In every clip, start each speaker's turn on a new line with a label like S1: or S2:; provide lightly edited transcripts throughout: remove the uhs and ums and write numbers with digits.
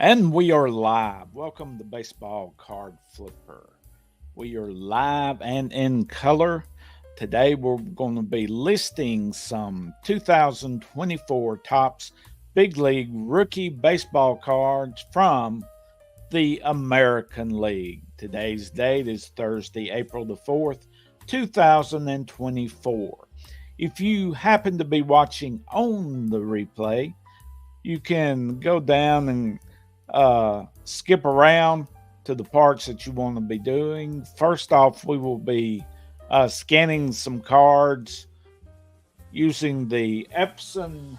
S1: And we are live. Welcome to Baseball Card Flipper. We are live and in color. Today we're going to be listing some 2024 Topps Big League rookie baseball cards from the American League. Today's date is Thursday, April the 4th, 2024. If you happen to be watching on the replay, you can go down and skip around to the parts that you want to be doing. First off, we will be scanning some cards using the Epson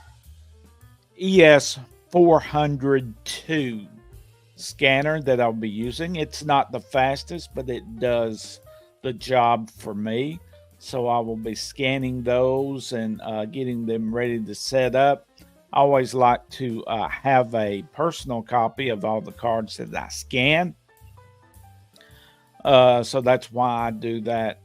S1: ES 402 scanner that I'll be using. It's not the fastest, but it does the job for me. So I will be scanning those and getting them ready to set up. I always like to have a personal copy of all the cards that I scan. So that's why I do that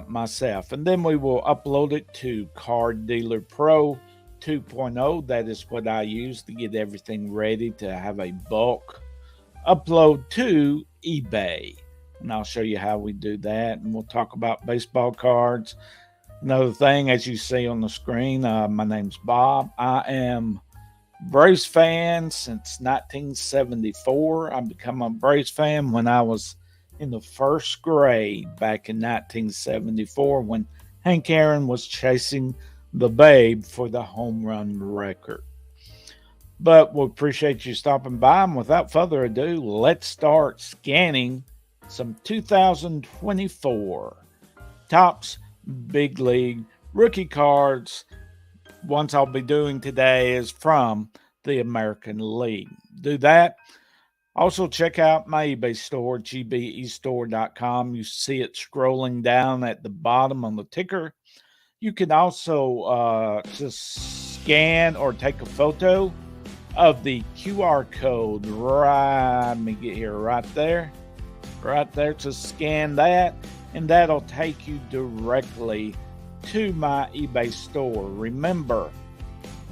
S1: myself. And then we will upload it to Card Dealer Pro 2.0. That is what I use to get everything ready to have a bulk upload to eBay. And I'll show you how we do that. And we'll talk about baseball cards. Another thing, as you see on the screen, my name's Bob. I am Braves fan since 1974. I became a Braves fan when I was in the first grade back in 1974 when Hank Aaron was chasing the Babe for the home run record. But we appreciate you stopping by. And without further ado, let's start scanning some 2024 Topps Big League rookie cards. Ones I'll be doing today is from the American League. Do that. Also, check out my eBay store, gbestore.com. You see it scrolling down at the bottom on the ticker. You can also just scan or take a photo of the QR code. Let me get here right there. Right there. Just scan that, and that'll take you directly to my eBay store. Remember,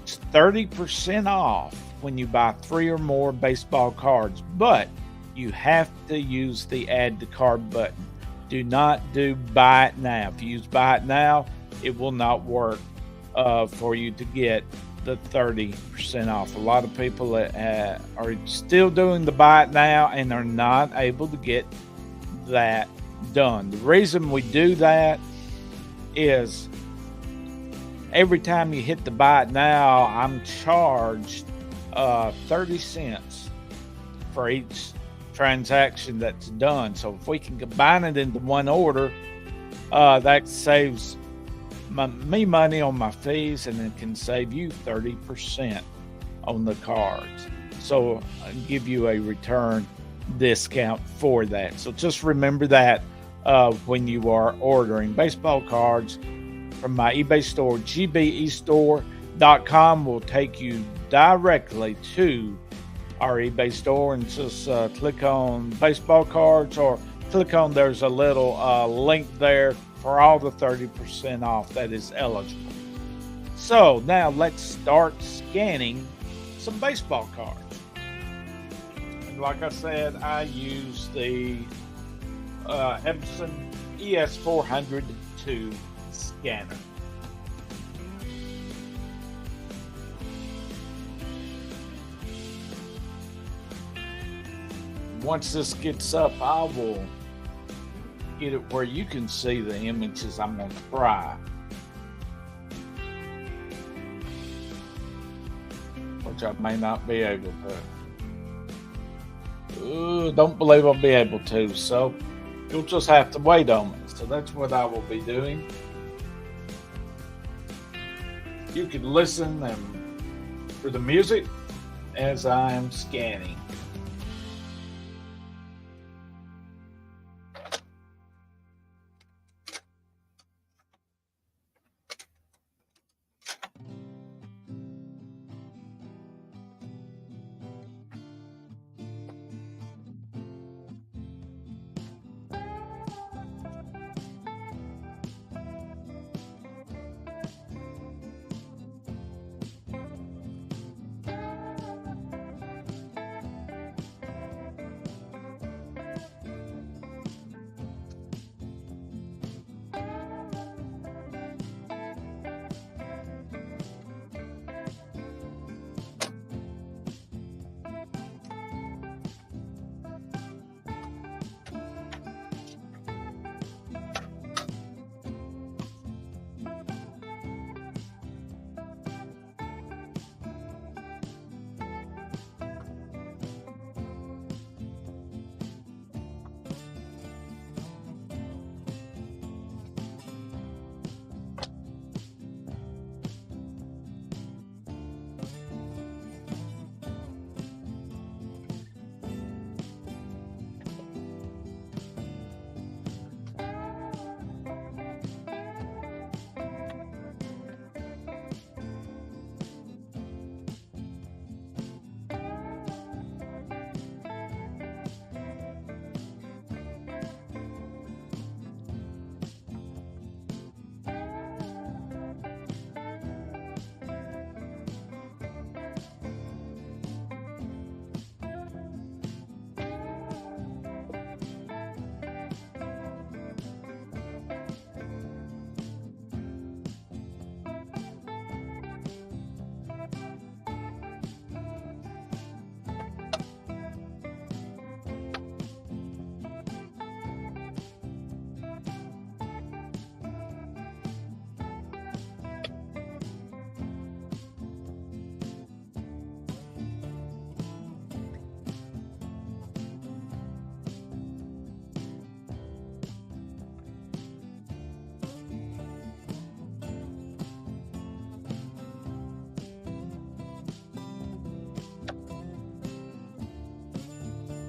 S1: it's 30% off when you buy 3 or more baseball cards, but you have to use the add to cart button. Do not do buy it now. If you use buy it now, it will not work for you to get the 30% off. A lot of people are still doing the buy it now and are not able to get that done. The reason we do that is every time you hit the buy it now, I'm charged 30 cents for each transaction that's done. So if we can combine it into one order, that saves me money on my fees, and it can save you 30% on the cards. So I'll give you a return discount for that. So just remember that when you are ordering baseball cards from my eBay store. gbestore.com will take you directly to our eBay store, and just click on baseball cards, or click on, there's a little link there for all the 30% off that is eligible. So now let's start scanning some baseball cards. And like I said, I use the Epson ES 402 scanner. Once this gets up, I will get it where you can see the images I'm going to try. Which I may not be able to. Don't believe I'll be able to, so you'll just have to wait on me. So that's what I will be doing. You can listen for the music as I am scanning.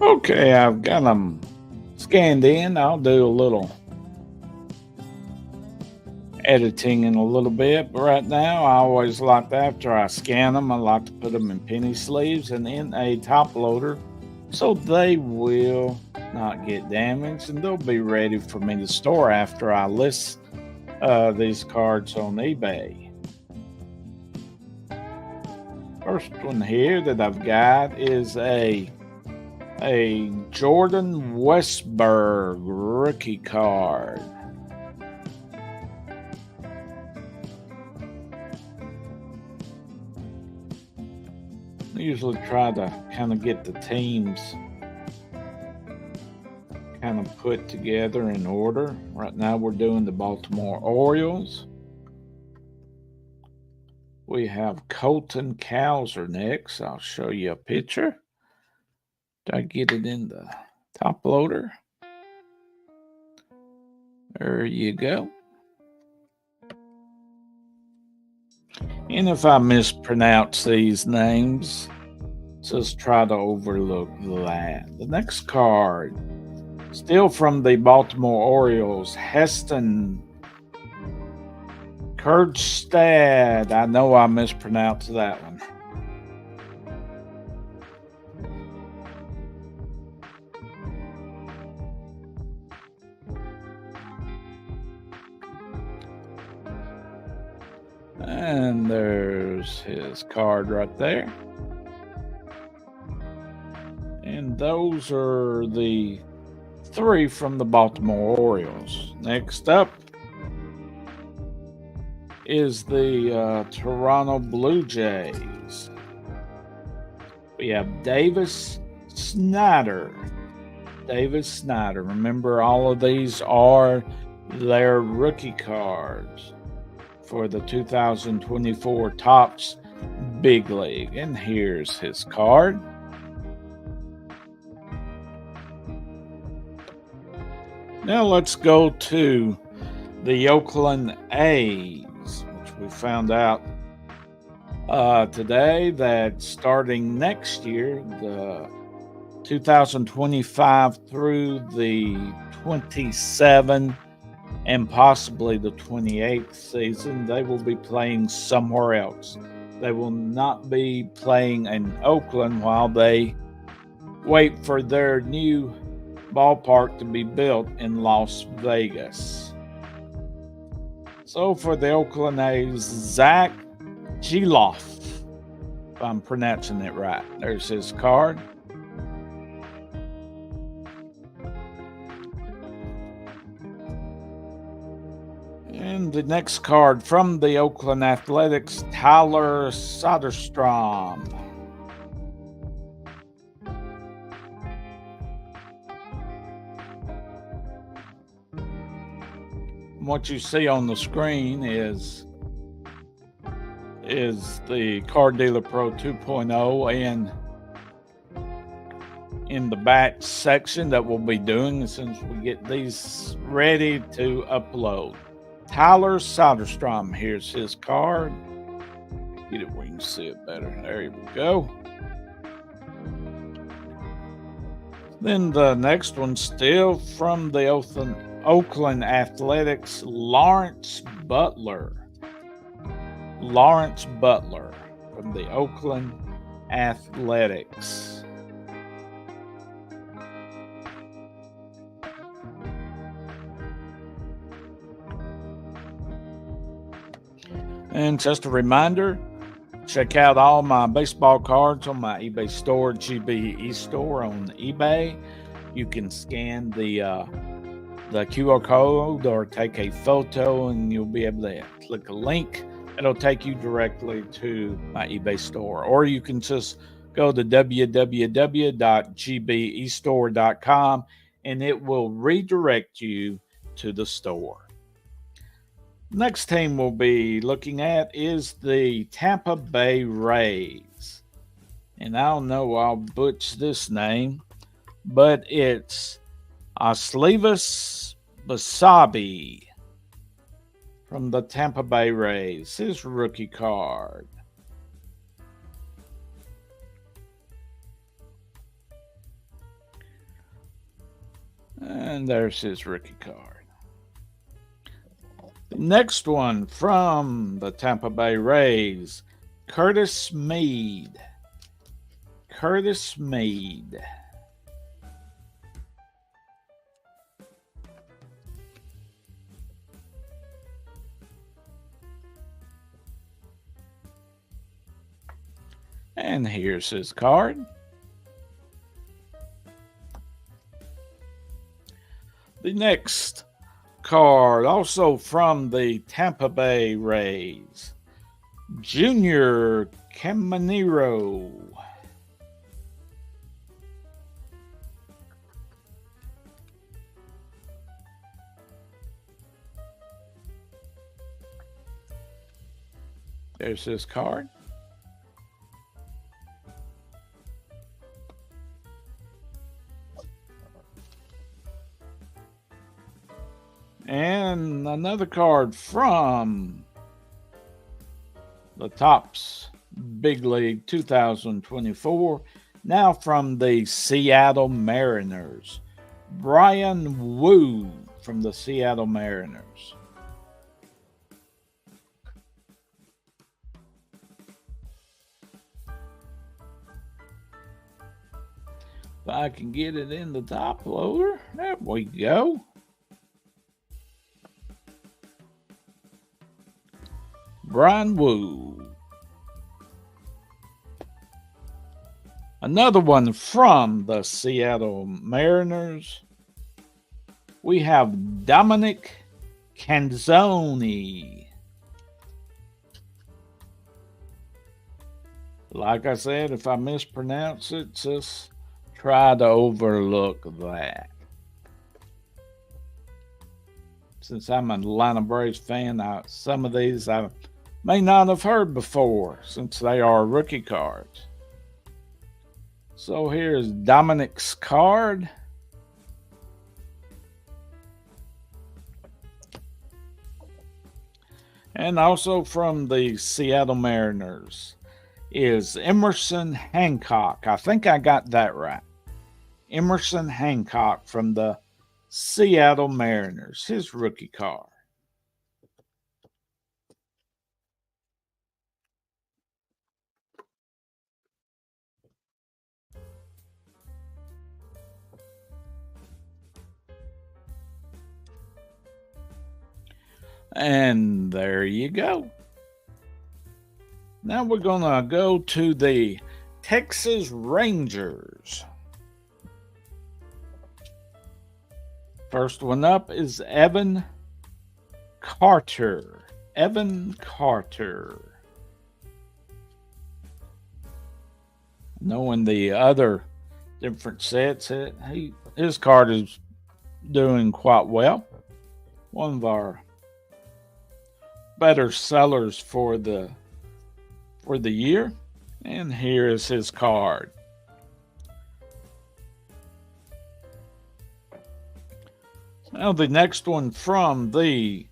S1: Okay, I've got them scanned in. I'll do a little editing in a little bit, but right now I always like to, after I scan them, I like to put them in penny sleeves and in a top loader so they will not get damaged and they'll be ready for me to store after I list these cards on eBay. First one here that I've got is a Jordan Westberg rookie card. I usually try to kind of get the teams kind of put together in order. Right now we're doing the Baltimore Orioles. We have Colton Cowser next. I'll show you a picture. Did I get it in the top loader? There you go. And if I mispronounce these names, just try to overlook that. The next card, still from the Baltimore Orioles, Heston Kjerstad. I know I mispronounced that one. And there's his card right there. And those are the three from the Baltimore Orioles. Next up is the Toronto Blue Jays. We have Davis Snyder. Remember, all of these are their rookie cards for the 2024 Topps Big League. And here's his card. Now let's go to the Oakland A's, which we found out today that starting next year, the 2025 through the 27 and possibly the 28th season, they will be playing somewhere else. They will not be playing in Oakland while they wait for their new ballpark to be built in Las Vegas. So for the Oakland A's, Zach Gelof, if I'm pronouncing it right. There's his card. And the next card from the Oakland Athletics, Tyler Soderstrom. What you see on the screen is the Card Dealer Pro 2.0, and in the back section that we'll be doing as soon as we get these ready to upload. Tyler Soderstrom, here's his card. Get it where you can see it better. There we go. Then the next one, still from the Oakland Athletics, Lawrence Butler from the Oakland Athletics. And just a reminder, check out all my baseball cards on my eBay store, GB eStore on eBay. You can scan the QR code or take a photo, and you'll be able to click a link. It'll take you directly to my eBay store. Or you can just go to www.gbestore.com and it will redirect you to the store. Next team we'll be looking at is the Tampa Bay Rays. And I don't know, I'll butcher this name, but it's Aslevis Basabi from the Tampa Bay Rays, his rookie card. And there's his rookie card. The next one from the Tampa Bay Rays, Curtis Mead. Curtis Mead. And here's his card. The next card, also from the Tampa Bay Rays, Junior Caminero. There's his card. And another card from the Topps Big League 2024, now from the Seattle Mariners, Brian Wu from the Seattle Mariners. If I can get it in the top loader, there we go. Brian Wu. Another one from the Seattle Mariners. We have Dominic Canzoni. Like I said, if I mispronounce it, just try to overlook that. Since I'm a Atlanta Braves fan, some of these I may not have heard before since they are rookie cards. So here's Dominic's card. And also from the Seattle Mariners is Emerson Hancock. I think I got that right. Emerson Hancock from the Seattle Mariners, his rookie card. And there you go. Now we're going to go to the Texas Rangers. First one up is Evan Carter. Evan Carter. Knowing the other different sets, his card is doing quite well. One of our better sellers for the year. And here is his card. Now the next one from the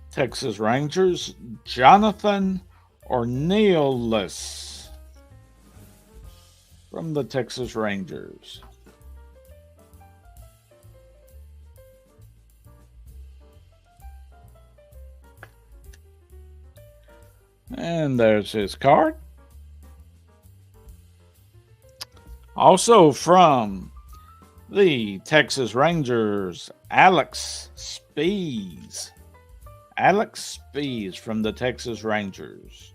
S1: Texas Rangers, Jonathan Ornelas from the Texas Rangers. And there's his card. Also from the Texas Rangers, Alex Spees. Alex Spees from the Texas Rangers.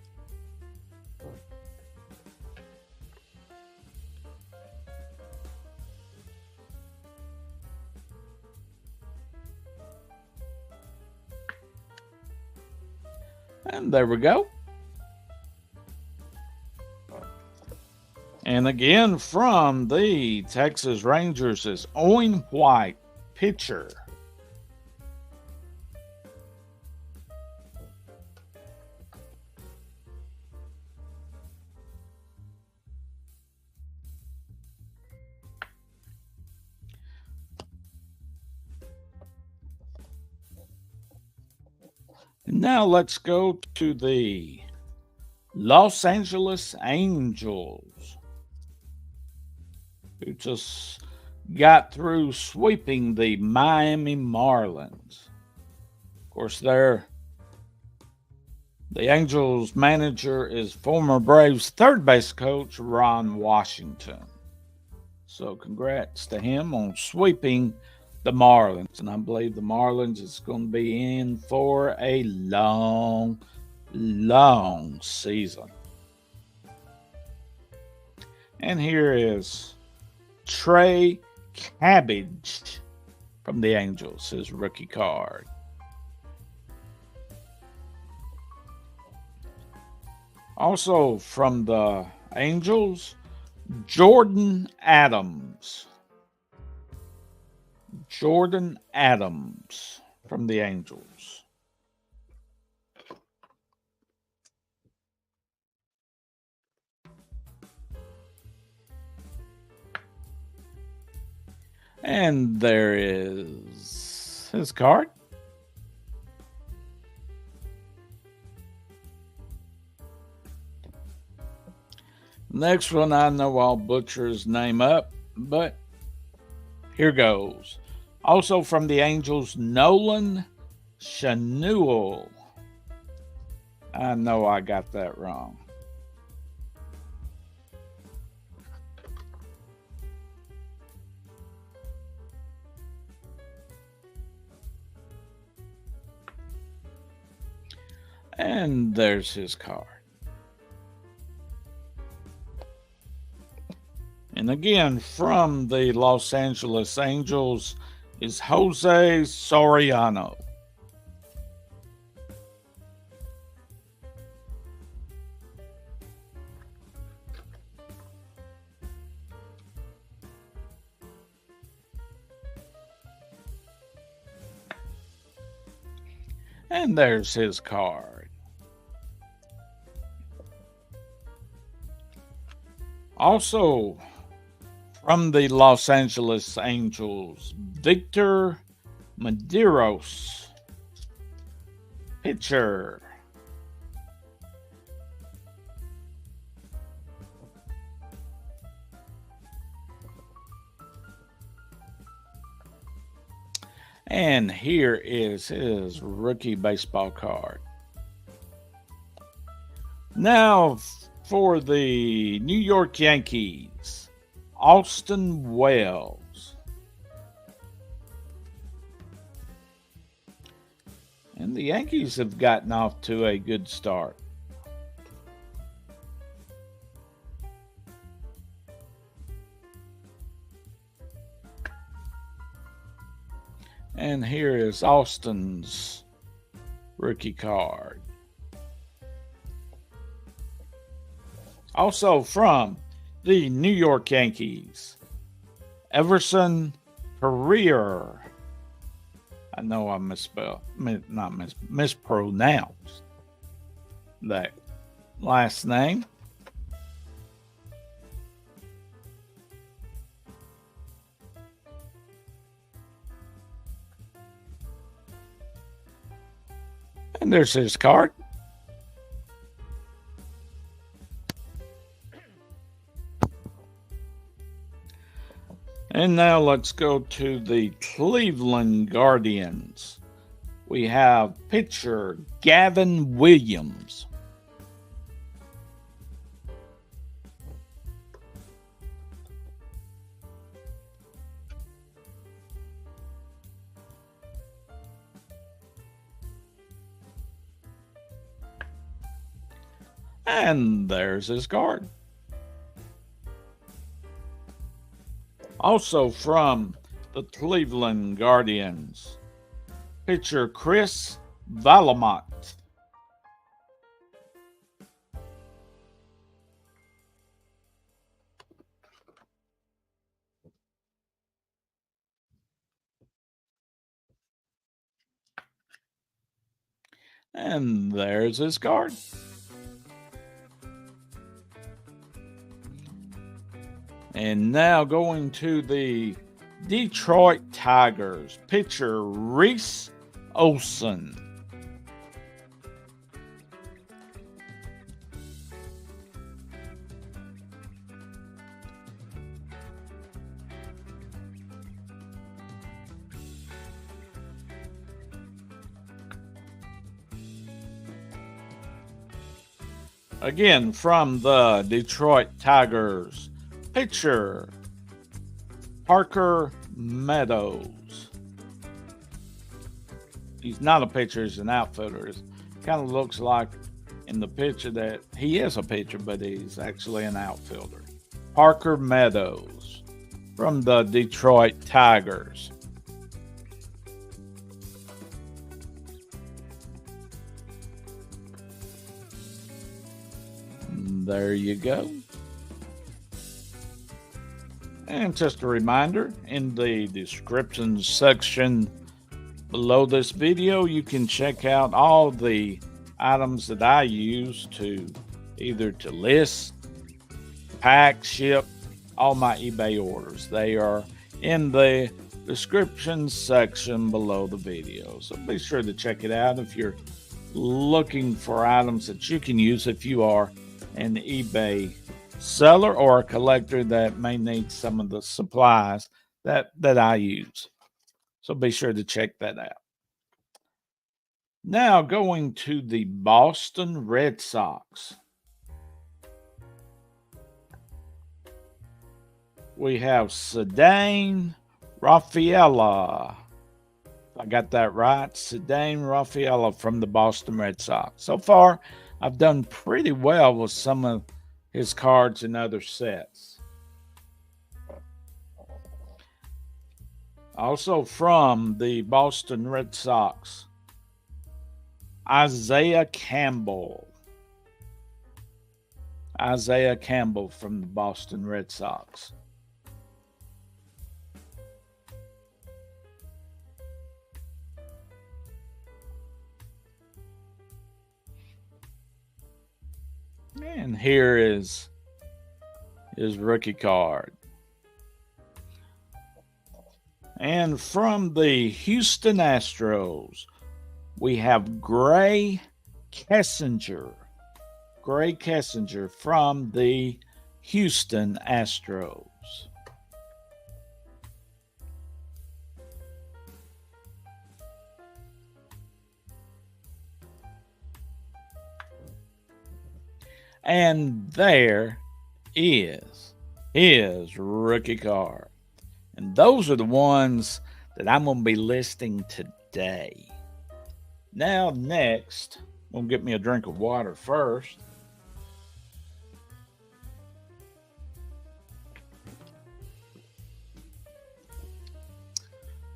S1: And there we go. And again from the Texas Rangers is Owen White, pitcher. And now let's go to the Los Angeles Angels, who just got through sweeping the Miami Marlins. Of course, the Angels manager is former Braves third base coach Ron Washington. So congrats to him on sweeping the Marlins. And I believe the Marlins is going to be in for a long, long season. And here is Trey Cabbage from the Angels, his rookie card. Also from the Angels, Jordan Adams. Jordan Adams from the Angels. And there is his card. Next one, I know I'll butcher his name up, but here goes. Also from the Angels, Nolan Schanuel. I know I got that wrong. And there's his card. And again, from the Los Angeles Angels is Jose Soriano. And there's his card. Also, from the Los Angeles Angels, Victor Medeiros, pitcher. And here is his rookie baseball card. Now for the New York Yankees, Austin Wells. And the Yankees have gotten off to a good start. And here is Austin's rookie card. Also from the New York Yankees, Everson Pereira. I know I mispronounced that last name. And there's his card. And now let's go to the Cleveland Guardians. We have pitcher Gavin Williams. And there's his card. Also from the Cleveland Guardians, pitcher Chris Valamont. And there's his card. And now going to the Detroit Tigers, pitcher Reese Olson. Again, from the Detroit Tigers, pitcher Parker Meadows. He's not a pitcher, he's an outfielder. It kind of looks like in the picture that he is a pitcher, but he's actually an outfielder. Parker Meadows from the Detroit Tigers. There you go. And just a reminder, in the description section below this video, you can check out all the items that I use to either to list, pack, ship all my eBay orders. They are in the description section below the video. So be sure to check it out if you're looking for items that you can use if you are an eBay seller or a collector that may need some of the supplies that I use. So be sure to check that out. Now going to the Boston Red Sox. We have Ceddanne Rafaela. I got that right. Ceddanne Rafaela from the Boston Red Sox. So far, I've done pretty well with some of his cards and other sets. Also from the Boston Red Sox, Isaiah Campbell. Isaiah Campbell from the Boston Red Sox. And here is his rookie card. And from the Houston Astros, we have Gray Kessinger. Gray Kessinger from the Houston Astros. And there is his rookie card. And those are the ones that I'm going to be listing today. Now, next, I'm going to get me a drink of water first.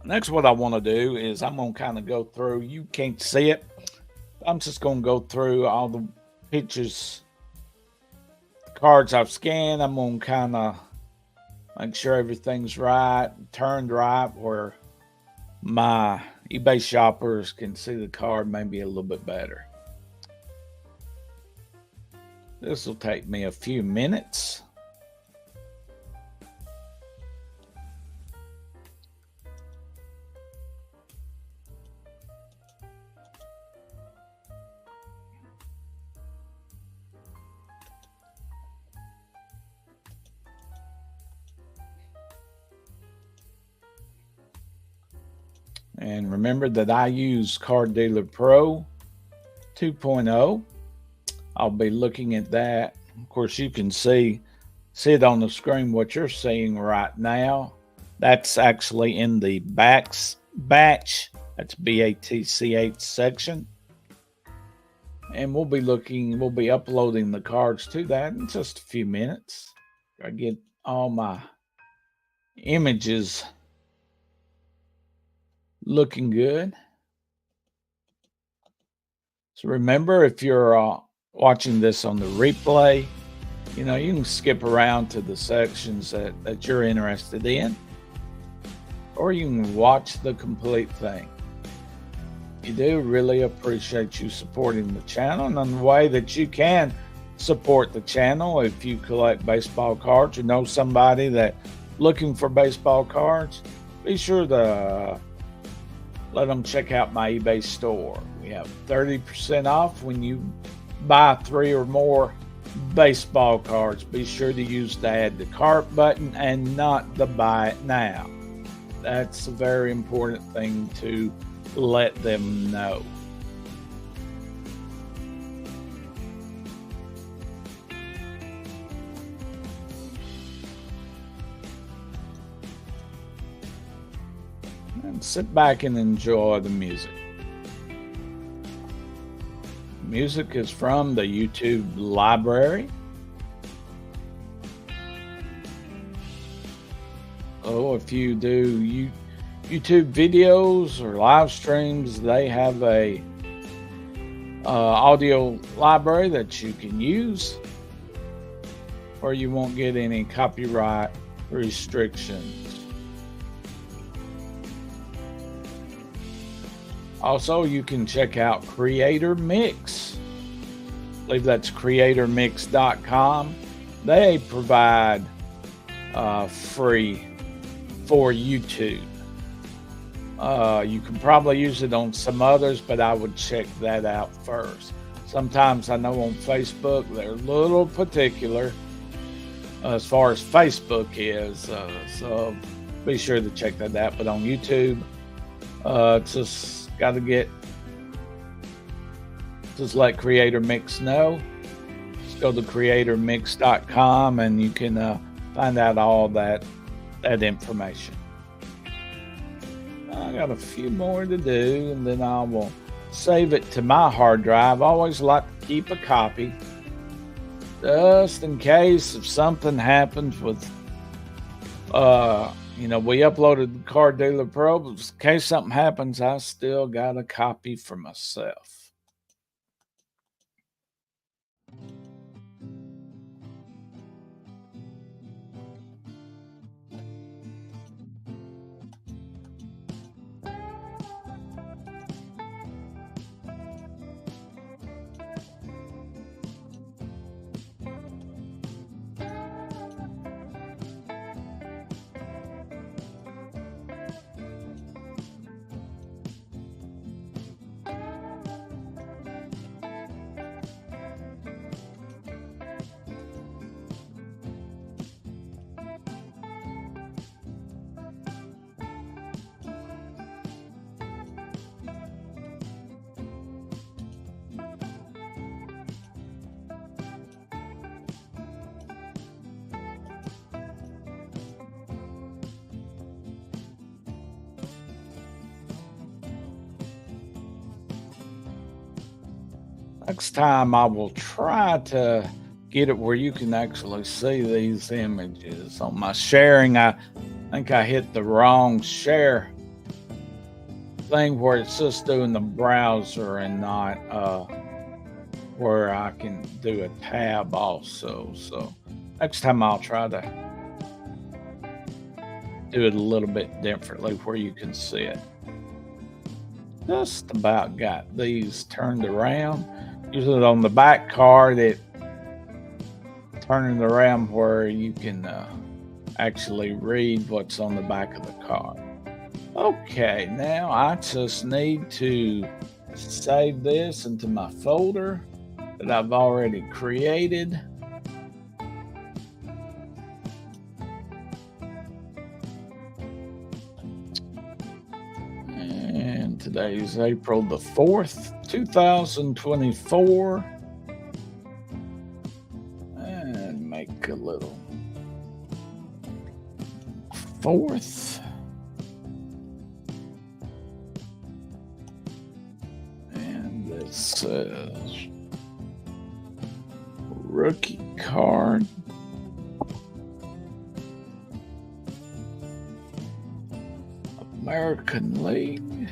S1: Next, what I want to do is I'm going to kind of go through. You can't see it. I'm just going to go through all the pictures, cards I've scanned. I'm going to kind of make sure everything's right, turned right, where my eBay shoppers can see the card maybe a little bit better. This will take me a few minutes. And remember that I use Card Dealer Pro 2.0. I'll be looking at that. Of course, you can see it on the screen what you're seeing right now. That's actually in the batch, that's BATCH section. And we'll be uploading the cards to that in just a few minutes. I get all my images looking good. So remember, if you're watching this on the replay, you can skip around to the sections that you're interested in, or you can watch the complete thing. You do really appreciate you supporting the channel, and on the way that you can support the channel, if you collect baseball cards or know somebody that looking for baseball cards, be sure to let them check out my eBay store. We have 30% off when you buy 3 or more baseball cards. Be sure to use the add to cart button and not the buy it now. That's a very important thing to let them know. and sit back and enjoy the music. Music is from the YouTube library. Oh, if you do YouTube videos or live streams, they have a audio library that you can use, or you won't get any copyright restrictions. Also, you can check out Creator Mix. I believe that's creatormix.com. They provide free for YouTube. You can probably use it on some others, but I would check that out first. Sometimes I know on Facebook they're a little particular as far as Facebook is, so be sure to check that out. But on YouTube, just got to just let Creator Mix know. Just go to creatormix.com and you can find out all that information. I got a few more to do, and then I will save it to my hard drive. I always like to keep a copy, just in case if something happens with, we uploaded Car Dealer Pro, but in case something happens, I still got a copy for myself. Next time I will try to get it where you can actually see these images. On my sharing, I think I hit the wrong share thing where it's just doing the browser and not where I can do a tab also. So next time I'll try to do it a little bit differently where you can see it. Just about got these turned around. Usually on the back card, it turning around where you can actually read what's on the back of the card. Okay, now I just need to save this into my folder that I've already created. And today's April the 4th, 2024. And make a little 4th. And this says rookie card. American League.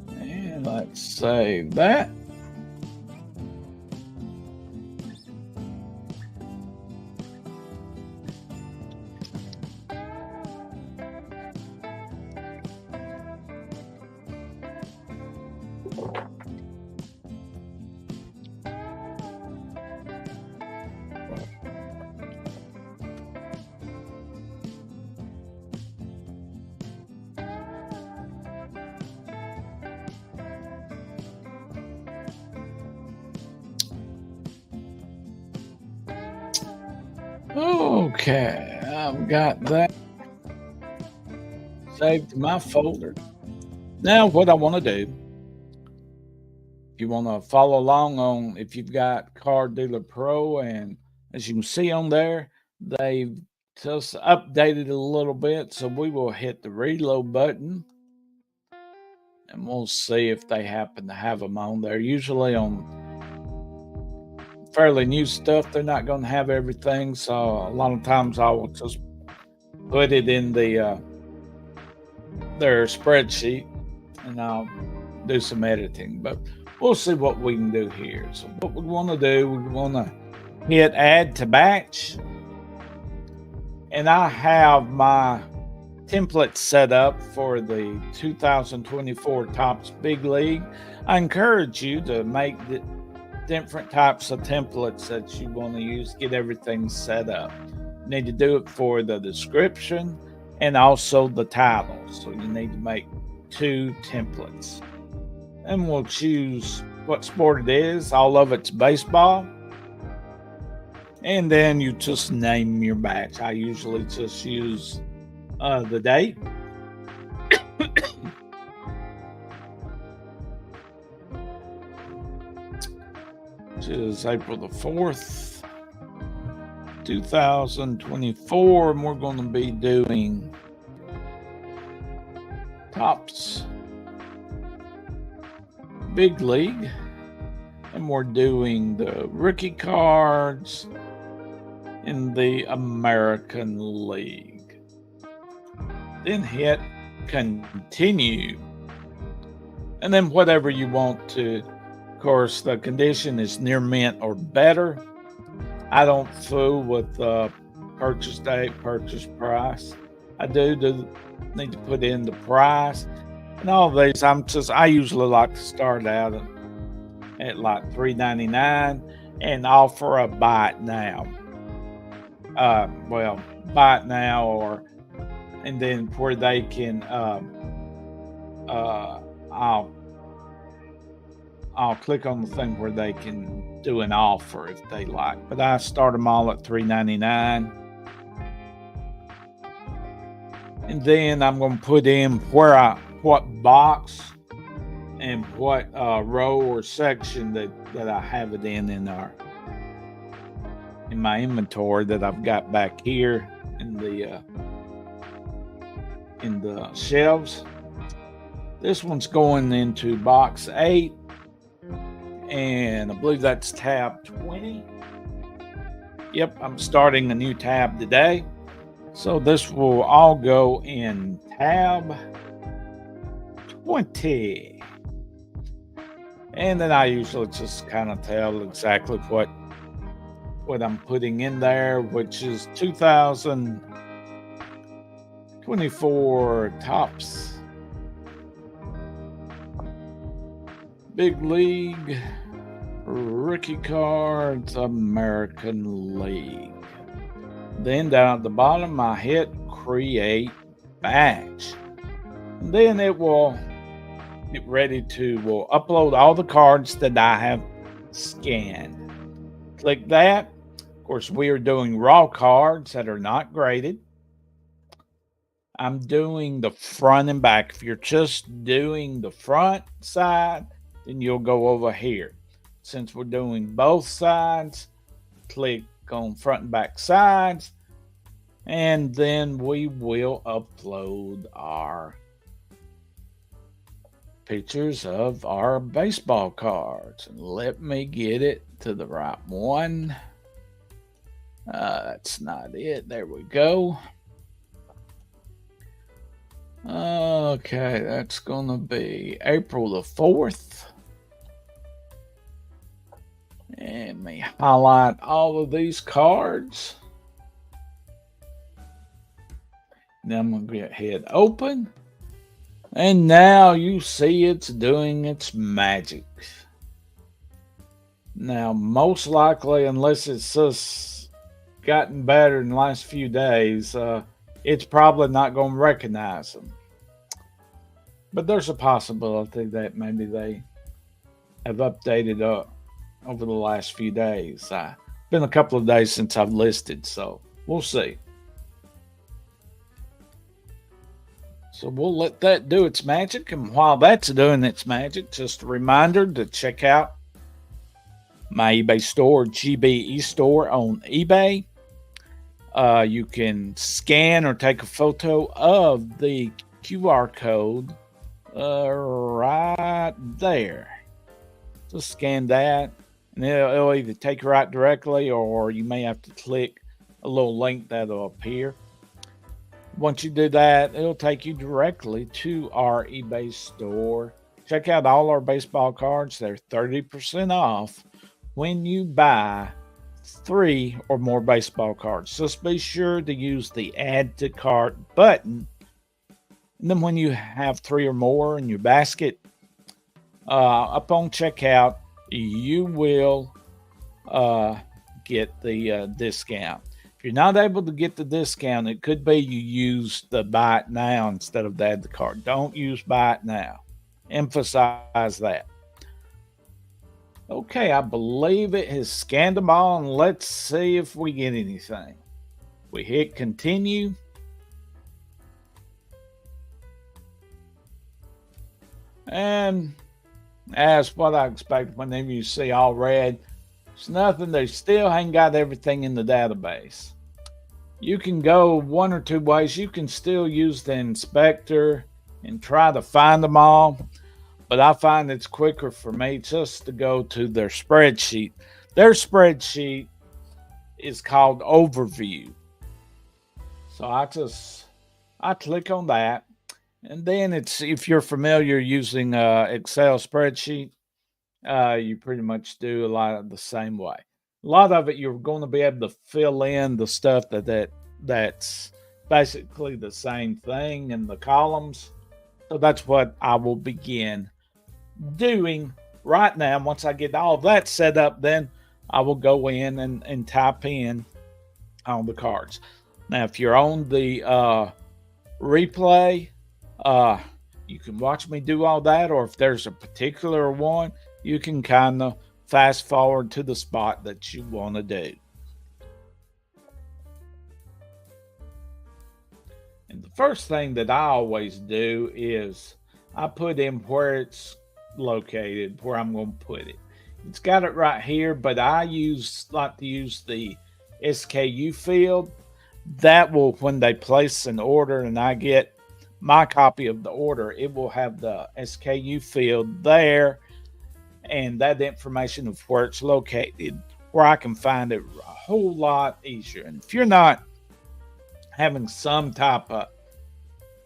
S1: And let's save that. Okay, I've got that saved to my folder. Now, what I want to do, if you want to follow along on, if you've got Car Dealer Pro, and as you can see on there, they've just update it a little bit. So we will hit the reload button and we'll see if they happen to have them on there. Usually on fairly new stuff, they're not going to have everything. So a lot of times I will just put it in their spreadsheet and I'll do some editing. But we'll see what we can do here. So what we want to do, we want to hit add to batch. And I have my template set up for the 2024 Topps Big League. I encourage you to make the different types of templates that you want to use, get everything set up. You need to do it for the description and also the title. So you need to make 2 templates. And we'll choose what sport it is. All of it's baseball. And then you just name your batch. I usually just use the date. Which is April the 4th, 2024. And we're going to be doing Topps Big League. And we're doing the rookie cards in the American League. Then hit continue. And then whatever you want to, of course, the condition is near mint or better. I don't fool with purchase date, purchase price. I do need to put in the price. And all of these, I usually like to start out at like $3.99 and offer a buy it now. Buy it now, and then where they can, I'll click on the thing where they can do an offer if they like. But I start them all at $3.99, and then I'm going to put in what box and what row or section that I have it in my inventory that I've got back here in the shelves. This one's going into box 8, and I believe that's tab 20. Yep, I'm starting a new tab today. So this will all go in tab 20. And then I usually just kind of tell exactly what I'm putting in there, which is 2024 Topps Big League Rookie Cards American League. Then down at the bottom, I hit create batch. And then it will get ready to upload all the cards that I have scanned. Click that. Of course, we are doing raw cards that are not graded. I'm doing the front and back. If you're just doing the front side, then you'll go over here. Since we're doing both sides, click on front and back sides, and then we will upload our pictures of our baseball cards. And let me get it to the right one. That's not it. There we go. Okay, that's going to be April the 4th. And let me highlight all of these cards. Then I'm going to hit open. And now you see it's doing its magic. Now, most likely, unless it's just gotten better in the last few days, it's probably not going to recognize them. But there's a possibility that maybe they have updated over the last few days. Been a couple of days since I've listed, so we'll see. So we'll let that do its magic. And while that's doing its magic, just a reminder to check out my eBay store, GBE store on eBay. You can scan or take a photo of the QR code right there. Just scan that, and it'll either take you right directly, or you may have to click a little link that'll appear. Once you do that, it'll take you directly to our eBay store. Check out all our baseball cards. They're 30% off when you buy 3 or more baseball cards. Just be sure to use the Add to Cart button. And then when you have 3 or more in your basket, upon checkout, you will get the discount. If you're not able to get the discount, it could be you use the buy it now instead of the Add to Cart. Don't use buy it now. Emphasize that. Okay, I believe it has scanned them all, and let's see if we get anything. We hit continue. And as what I expect, whenever you see all red, it's nothing. They still ain't got everything in the database. You can go one or two ways. You can still use the inspector and try to find them all, but I find it's quicker for me just to go to their spreadsheet. Their spreadsheet is called Overview. So I click on that, and then it's, if you're familiar using Excel spreadsheet, you pretty much do a lot of the same way. A lot of it you're going to be able to fill in the stuff that's basically the same thing in the columns. So that's what I will begin doing right now. Once I get all that set up, then I will go in and type in on the cards. Now, if you're on the replay, you can watch me do all that, or if there's a particular one, you can kind of fast forward to the spot that you want to do. And the first thing that I always do is I put in where it's located, where I'm going to put it. It's got it right here, but I like to use the SKU field. That will, when they place an order and I get my copy of the order, it will have the SKU field there, and that information of where it's located, where I can find it a whole lot easier. And if you're not having some type of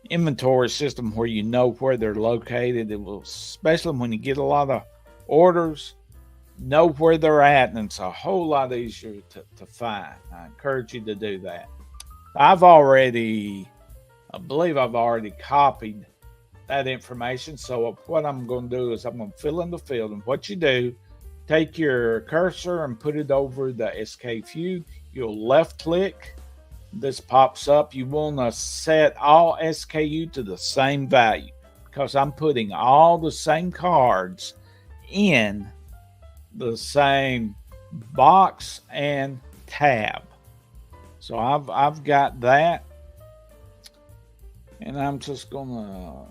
S1: inventory system where you know where they're located, it will, especially when you get a lot of orders, know where they're at, and it's a whole lot easier to find. I encourage you to do that. I believe I've already copied that information. So what I'm going to do is I'm going to fill in the field. And what you do, take your cursor and put it over the SKU. You'll left click. This pops up. You want to set all SKU to the same value, because I'm putting all the same cards in the same box and tab. So I've got that, and I'm just gonna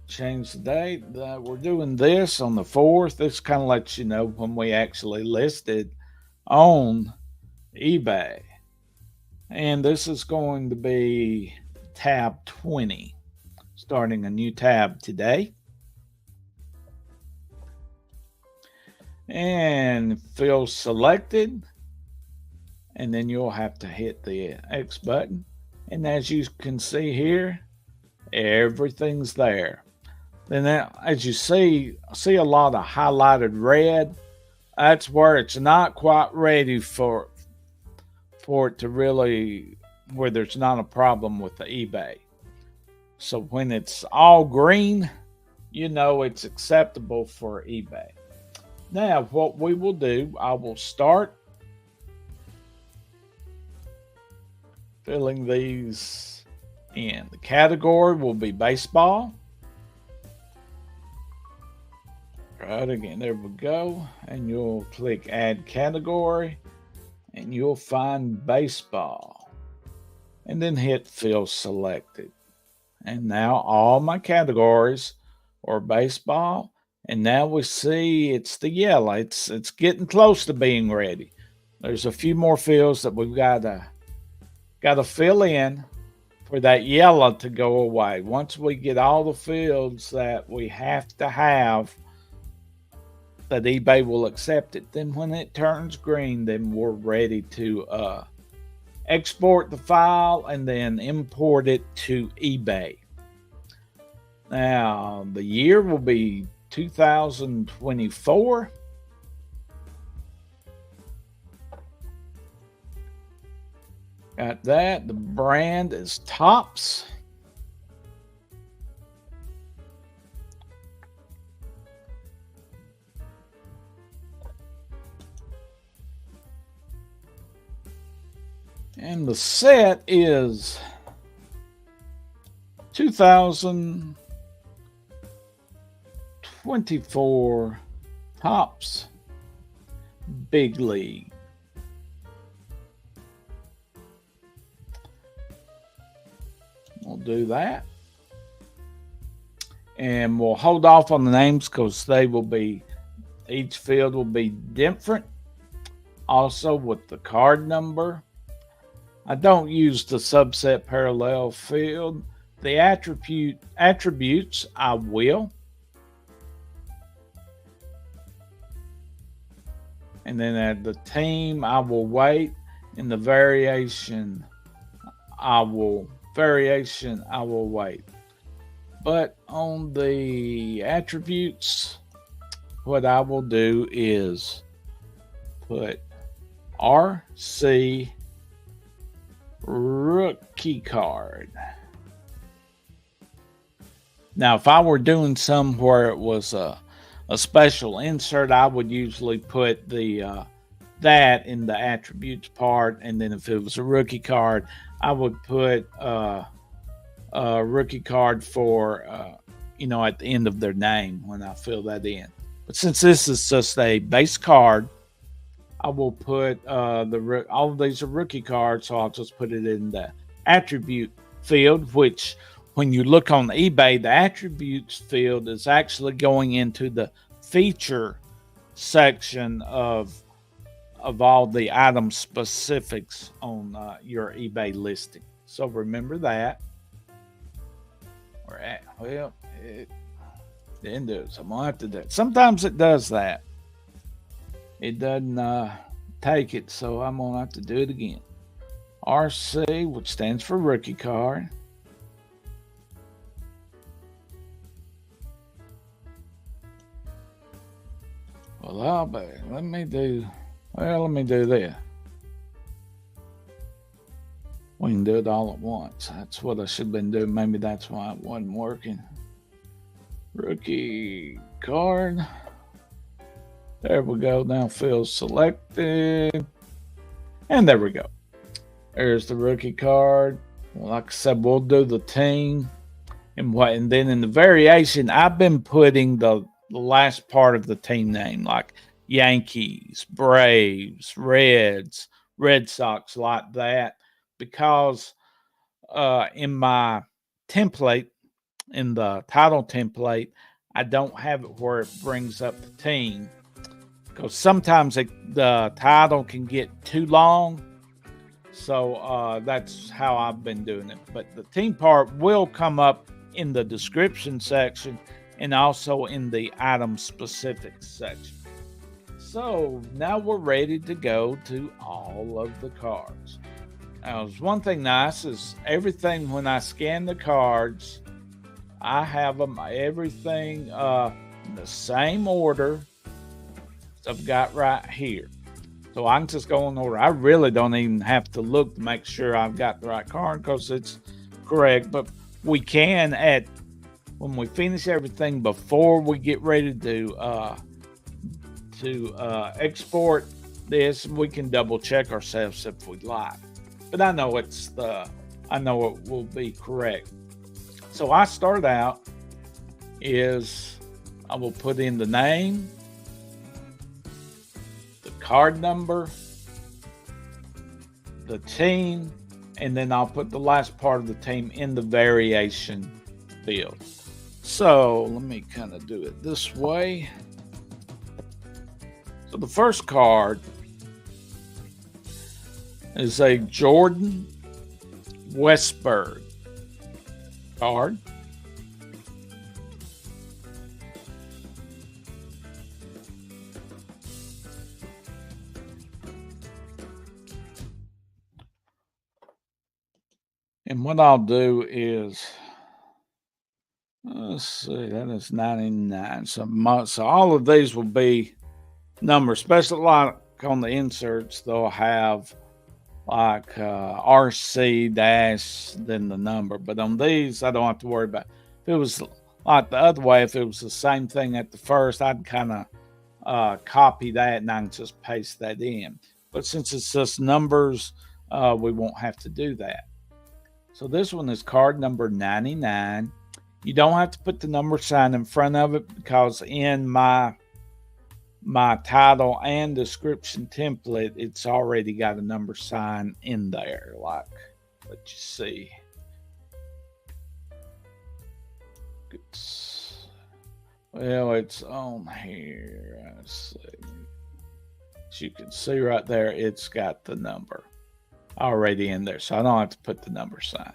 S1: change the date. We're doing this on the 4th. This kind of lets you know when we actually listed on eBay. And this is going to be tab 20, starting a new tab today. And fill selected. And then you'll have to hit the X button. And as you can see here, everything's there. Then as you see a lot of highlighted red. That's where it's not quite ready for it to really, where there's not a problem with the eBay. So when it's all green, you know it's acceptable for eBay. Now what we will do, I will start filling these in. The category will be baseball. Right, again, there we go. And you'll click add category, and you'll find baseball. And then hit fill selected. And now all my categories are baseball. And now we see it's the yellow. It's getting close to being ready. There's a few more fields that we've got to fill in for that yellow to go away. Once we get all the fields that we have to have, that eBay will accept it, then when it turns green, then we're ready to export the file and then import it to eBay. Now, the year will be 2024. Got that. The brand is Tops. And the set is 2024 Tops Big League. We'll do that. And we'll hold off on the names because each field will be different. Also with the card number. I don't use the subset parallel field. The attributes I will. And then at the team I will wait. In the variation I will wait. But on the attributes, what I will do is put RC rookie card. Now, if I were doing some where it was a special insert, I would usually put that in the attributes part, and then if it was a rookie card, I would put a rookie card for at the end of their name when I fill that in. But since this is just a base card, I will put all of these are rookie cards, so I'll just put it in the attribute field, which when you look on eBay, the attributes field is actually going into the feature section of all the item specifics on your eBay listing. So remember that. It didn't do it, so I'm gonna have to do it. Sometimes it does that. It doesn't take it, so I'm gonna have to do it again. RC, which stands for rookie card. Well, let me do this. We can do it all at once. That's what I should have been doing. Maybe that's why it wasn't working. Rookie card. There we go. Now field selected. And there we go. There's the rookie card. Well, like I said, we'll do the team. And then in the variation, I've been putting the last part of the team name, like Yankees, Braves, Reds, Red Sox, like that, because in my template, in the title template, I don't have it where it brings up the team, because sometimes the title can get too long. So that's how I've been doing it. But the team part will come up in the description section and also in the item specifics section. So now we're ready to go to all of the cards. Now, there's one thing nice is everything, when I scan the cards, I have them everything in the same order I've got right here. So I can just go in order. I really don't even have to look to make sure I've got the right card because it's correct. But we can when we finish everything before we get ready to export this, we can double check ourselves if we'd like. But I know it will be correct. So I start out I will put in the name, the card number, the team, and then I'll put the last part of the team in the variation field. So let me kind of do it this way. So the first card is a Jordan Westberg card. And what I'll do is, let's see, that is 99. So all of these will be numbers, especially like on the inserts, they'll have like RC dash, then the number. But on these, I don't have to worry about. If it was like the other way, if it was the same thing at the first, I'd kind of copy that and I can just paste that in. But since it's just numbers, we won't have to do that. So this one is card number 99. You don't have to put the number sign in front of it because in my title and description template, it's already got a number sign in there. Like, let you see. It's on here. Let's see. As you can see right there, it's got the number already in there, so I don't have to put the number sign.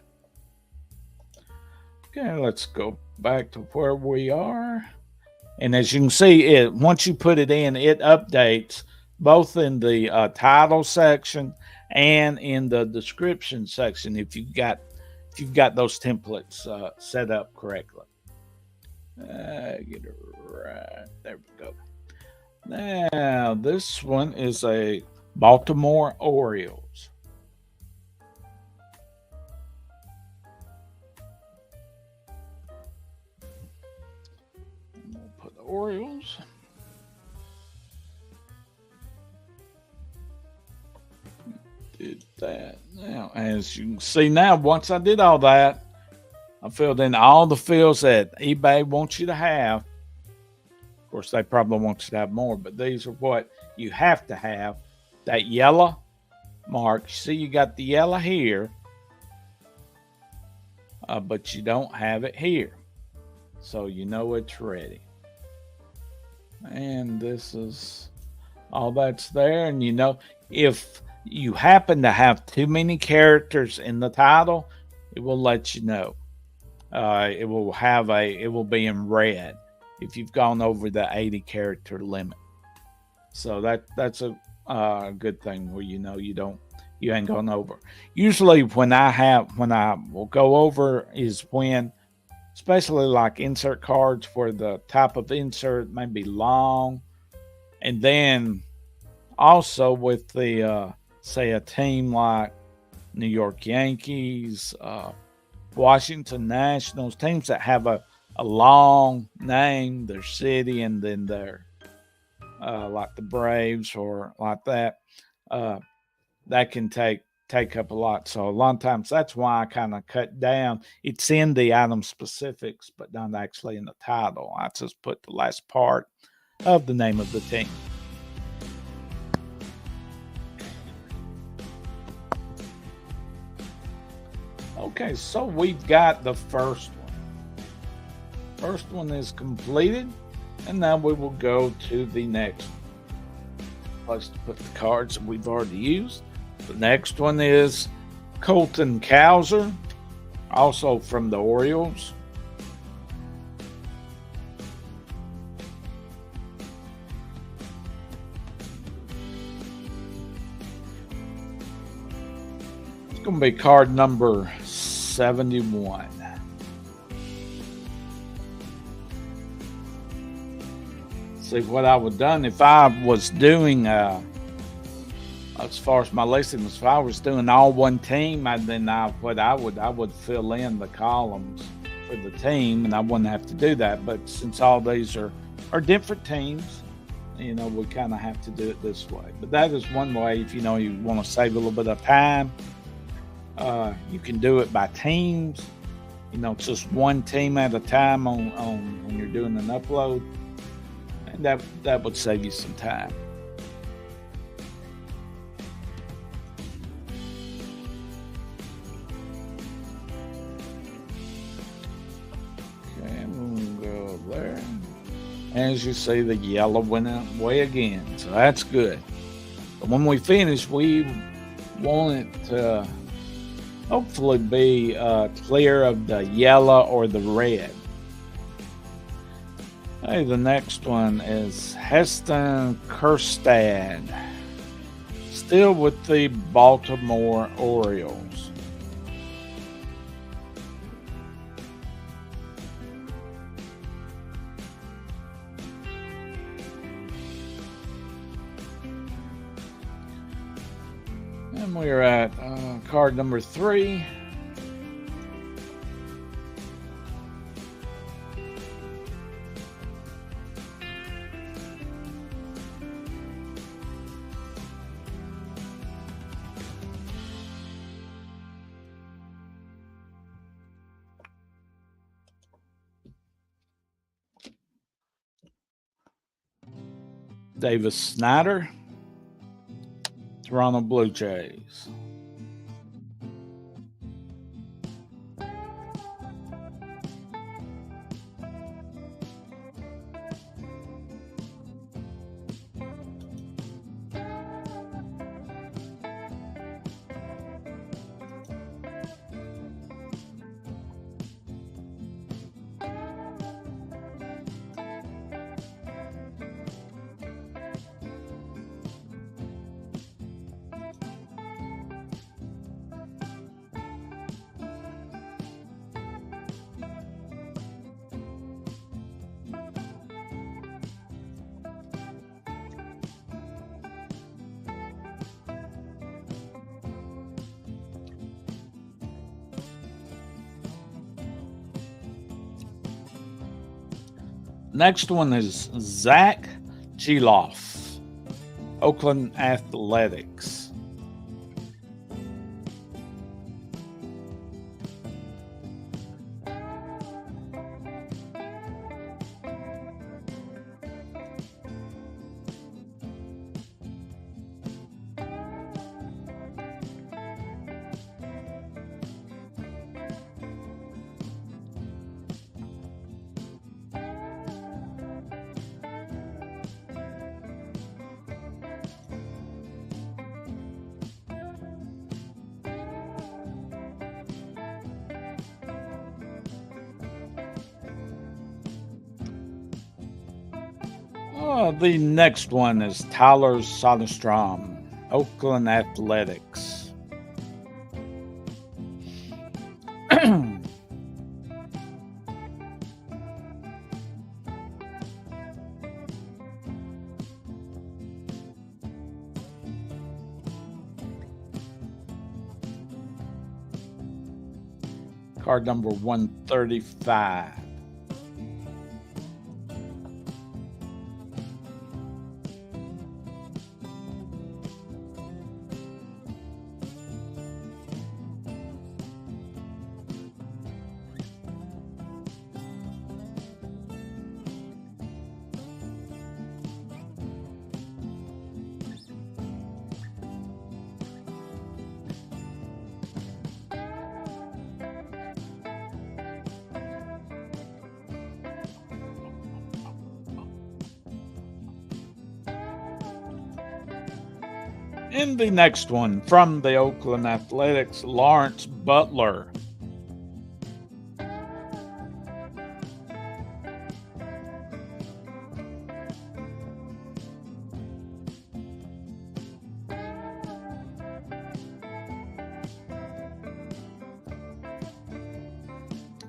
S1: Okay, let's go back to where we are. And as you can see, once you put it in, it updates both in the title section and in the description section if you've got those templates set up correctly. Get it right. There we go. Now, this one is a Baltimore Orioles. We'll put the Orioles. Did that. Now, as you can see now, once I did all that, I filled in all the fields that eBay wants you to have. Of course, they probably want you to have more, but these are what you have to have. That yellow mark. See, you got the yellow here, but you don't have it here. So you know it's ready. And this is all that's there. And you know, if you happen to have too many characters in the title, it will let you know. It will be in red if you've gone over the 80 character limit. So that's a good thing where you know you ain't gone over. Usually when I will go over is when, especially like insert cards where the type of insert may be long, and then also with the say a team like New York Yankees, Washington Nationals, teams that have a long name, their city, and then their like the Braves or like that, that can take up a lot. So a lot of times that's why I kind of cut down. It's in the item specifics, but not actually in the title. I just put the last part of the name of the team. Okay, so we've got the first one. First one is completed, and now we will go to the next place to put the cards that we've already used. The next one is Colton Cowser, also from the Orioles. It's going to be card number 71. See, what I would have done if I was doing, as far as my listings, if I was doing all one team, I would fill in the columns for the team, and I wouldn't have to do that. But since all these are different teams, we kind of have to do it this way. But that is one way. If you want to save a little bit of time, you can do it by teams. Just one team at a time on when you're doing an upload. And that would save you some time. Okay, we'll go there. As you see, the yellow went away again, so that's good. But when we finish, we Want it to hopefully be clear of the yellow or the red. Hey, the next one is Heston Kjerstad, still with the Baltimore Orioles. And we're at card number 3. Davis Snyder, Toronto Blue Jays. Next one is Zach Geloff, Oakland Athletics. The next one is Tyler Soderstrom, Oakland Athletics. Card number 135. In the next one, from the Oakland Athletics, Lawrence Butler.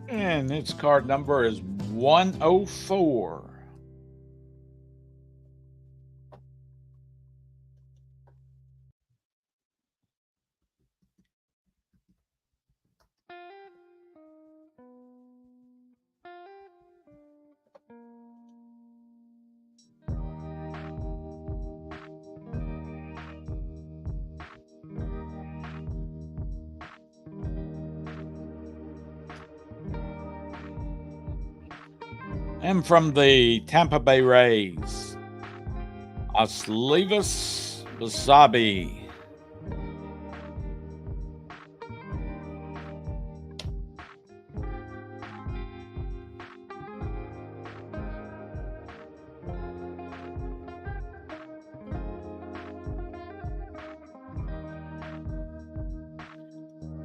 S1: And its card number is 104. And from the Tampa Bay Rays, Aslivas Basabi.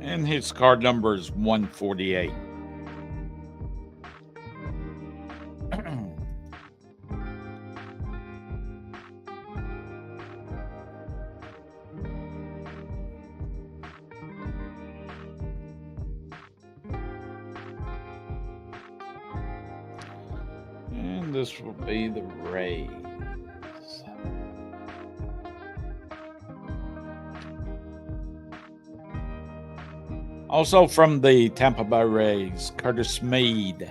S1: And his card number is 148. And this will be the Rays. Also from the Tampa Bay Rays, Curtis Mead.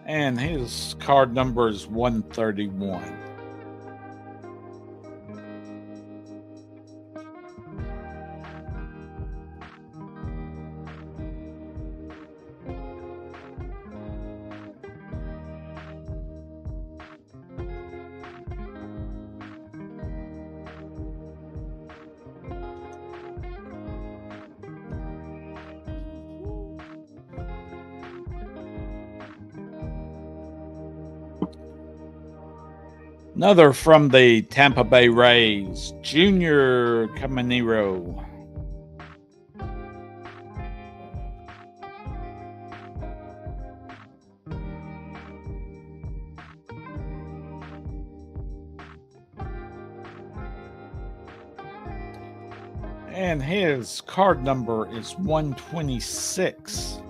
S1: And his card number is 131. Another from the Tampa Bay Rays, Junior Caminero. And his card number is 126.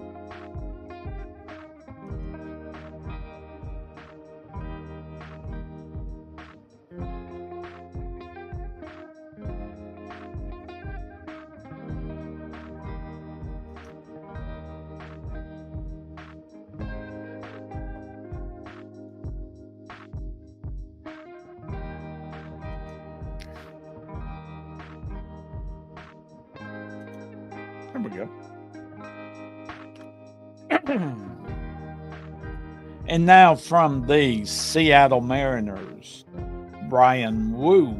S1: There we go. And now from the Seattle Mariners, Brian Wu.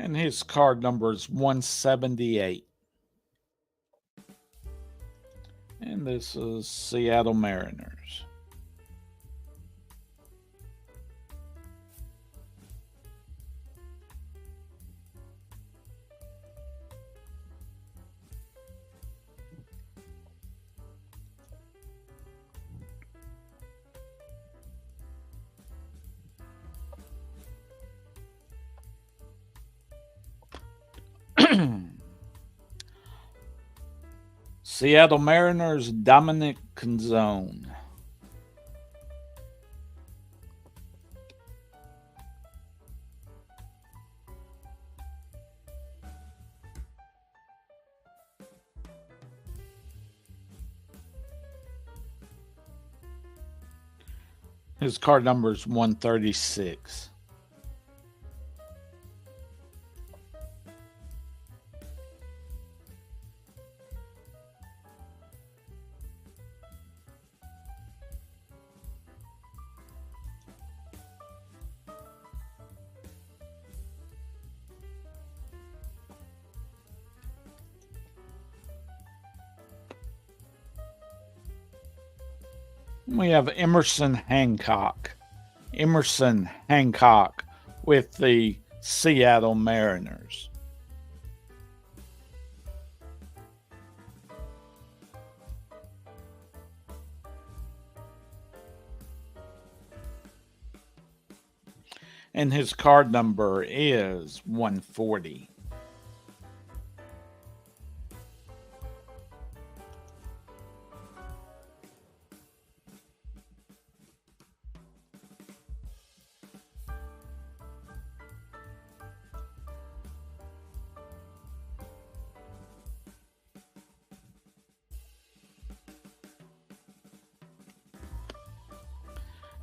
S1: And his card number is 178. And this is Seattle Mariners. Seattle Mariners, Dominic Canzone. His card number is 136. We have Emerson Hancock. Emerson Hancock with the Seattle Mariners. And his card number is 140.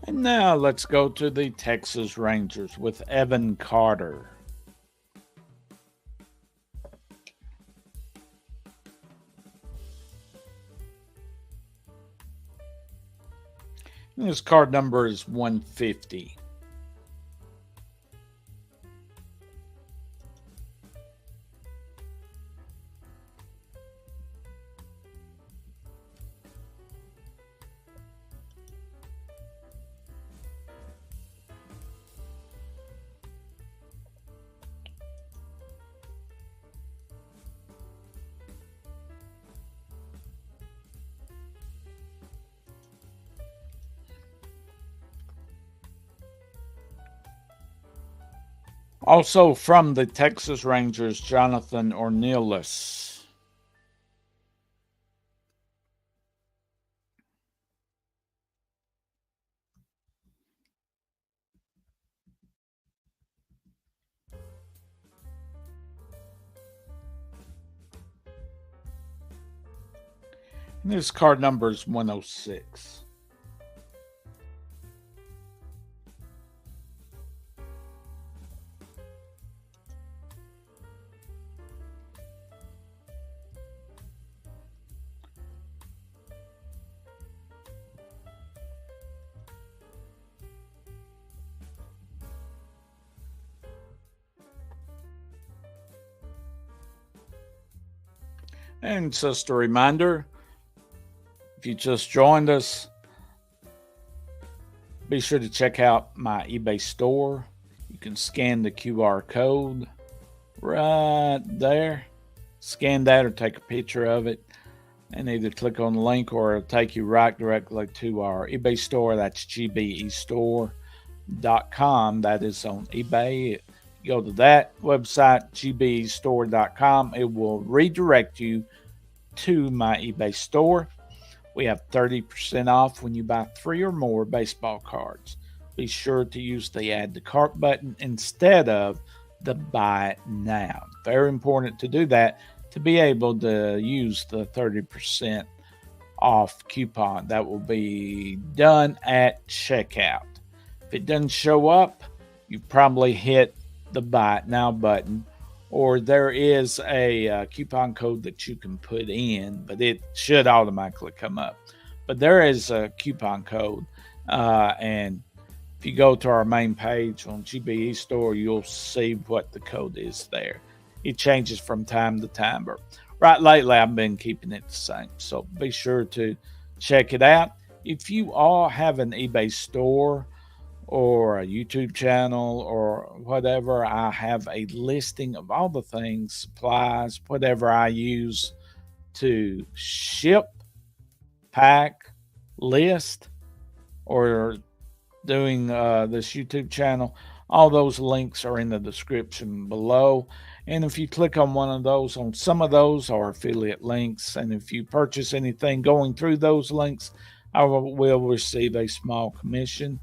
S1: And now let's go to the Texas Rangers with Evan Carter. This card number is 150. Also from the Texas Rangers, Jonathan Ornelas. This card number is 106. And just a reminder, if you just joined us, be sure to check out my eBay store. You can scan the QR code right there. Scan that or take a picture of it and either click on the link or it'll take you right directly to our eBay store. That's gbestore.com. That is on eBay. Go to that website, gbestore.com. It will redirect you to my eBay store. We have 30% off when you buy 3 or more baseball cards. Be sure to use the add to cart button instead of the buy it now. Very important to do that to be able to use the 30% off coupon. That will be done at checkout. If it doesn't show up, you probably hit the buy it now button, or there is a coupon code that you can put in, but it should automatically come up. But there is a coupon code, and if you go to our main page on GBE Store, you'll see what the code is there. It changes from time to time, but right lately I've been keeping it the same. So be sure to check it out. If you all have an eBay store or a YouTube channel or whatever, I have a listing of all the things, supplies, whatever I use to ship, pack, list, or doing this YouTube channel. All those links are in the description below. And if you click on one of those, on some of those are affiliate links. And if you purchase anything going through those links, I will receive a small commission.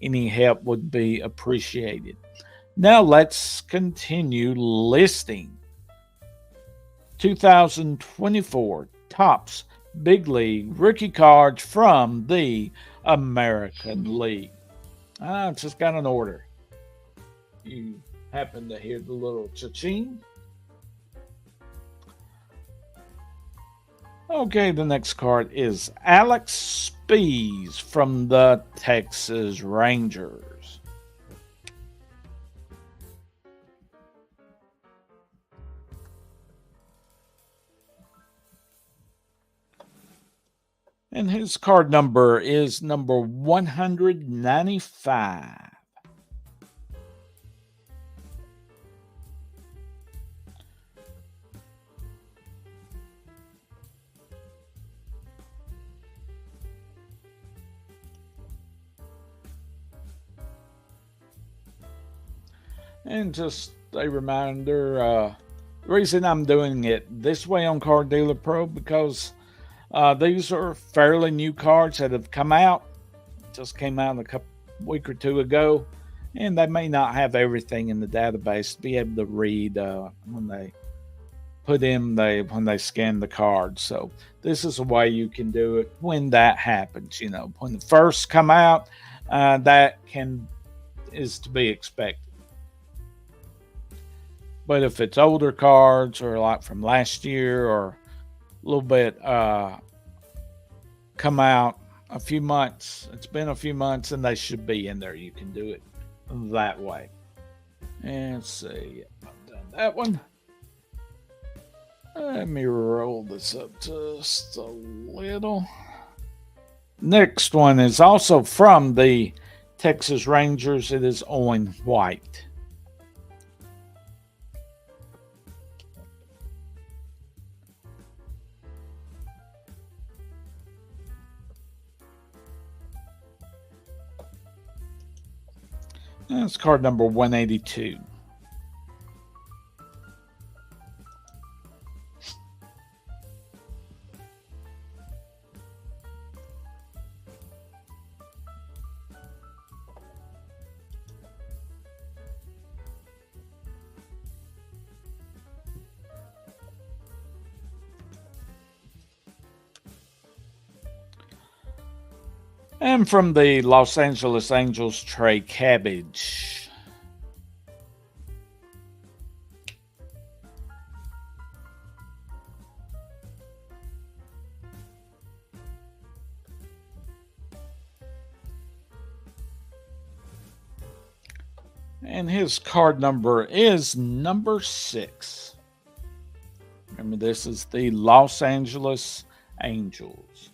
S1: Any help would be appreciated. Now let's continue listing 2024 Topps Big League rookie cards from the American League. I just got an order. You happen to hear the little cha-ching? Okay, the next card is Alex Spees from the Texas Rangers. And his card number is number 195. And just a reminder, the reason I'm doing it this way on Card Dealer Pro, because these are fairly new cards that have come out. Just came out a week or two ago, and they may not have everything in the database to be able to read when they when they scan the card. So this is a way you can do it when that happens. You know, when the first come out, that is to be expected. But if it's older cards or like from last year or a little bit come out a few months. It's been a few months, and they should be in there. You can do it that way. And let's see, I've done that one. Let me roll this up just a little. Next one is also from the Texas Rangers. It is Owen White. That's card number 182. And from the Los Angeles Angels, Trey Cabbage. And his card number is number 6. Remember, this is the Los Angeles Angels.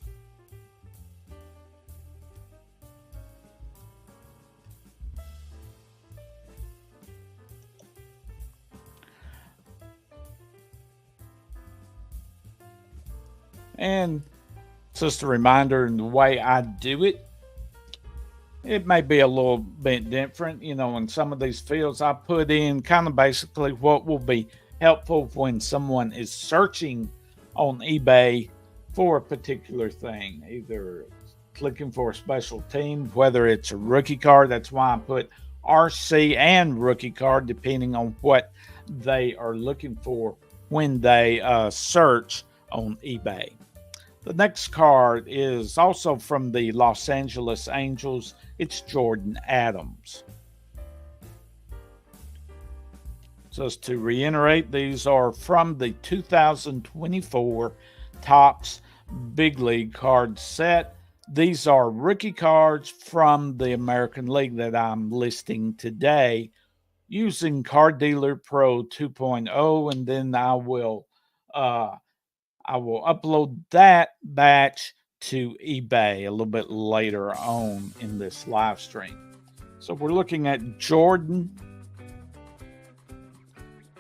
S1: And just a reminder, in the way I do it, it may be a little bit different. You know, in some of these fields, I put in kind of basically what will be helpful when someone is searching on eBay for a particular thing, either clicking for a special team, whether it's a rookie card. That's why I put RC and rookie card, depending on what they are looking for when they search on eBay. The next card is also from the Los Angeles Angels. It's Jordan Adams. Just to reiterate, these are from the 2024 Topps Big League card set. These are rookie cards from the American League that I'm listing today using Card Dealer Pro 2.0, and then I will upload that batch to eBay a little bit later on in this live stream. So we're looking at Jordan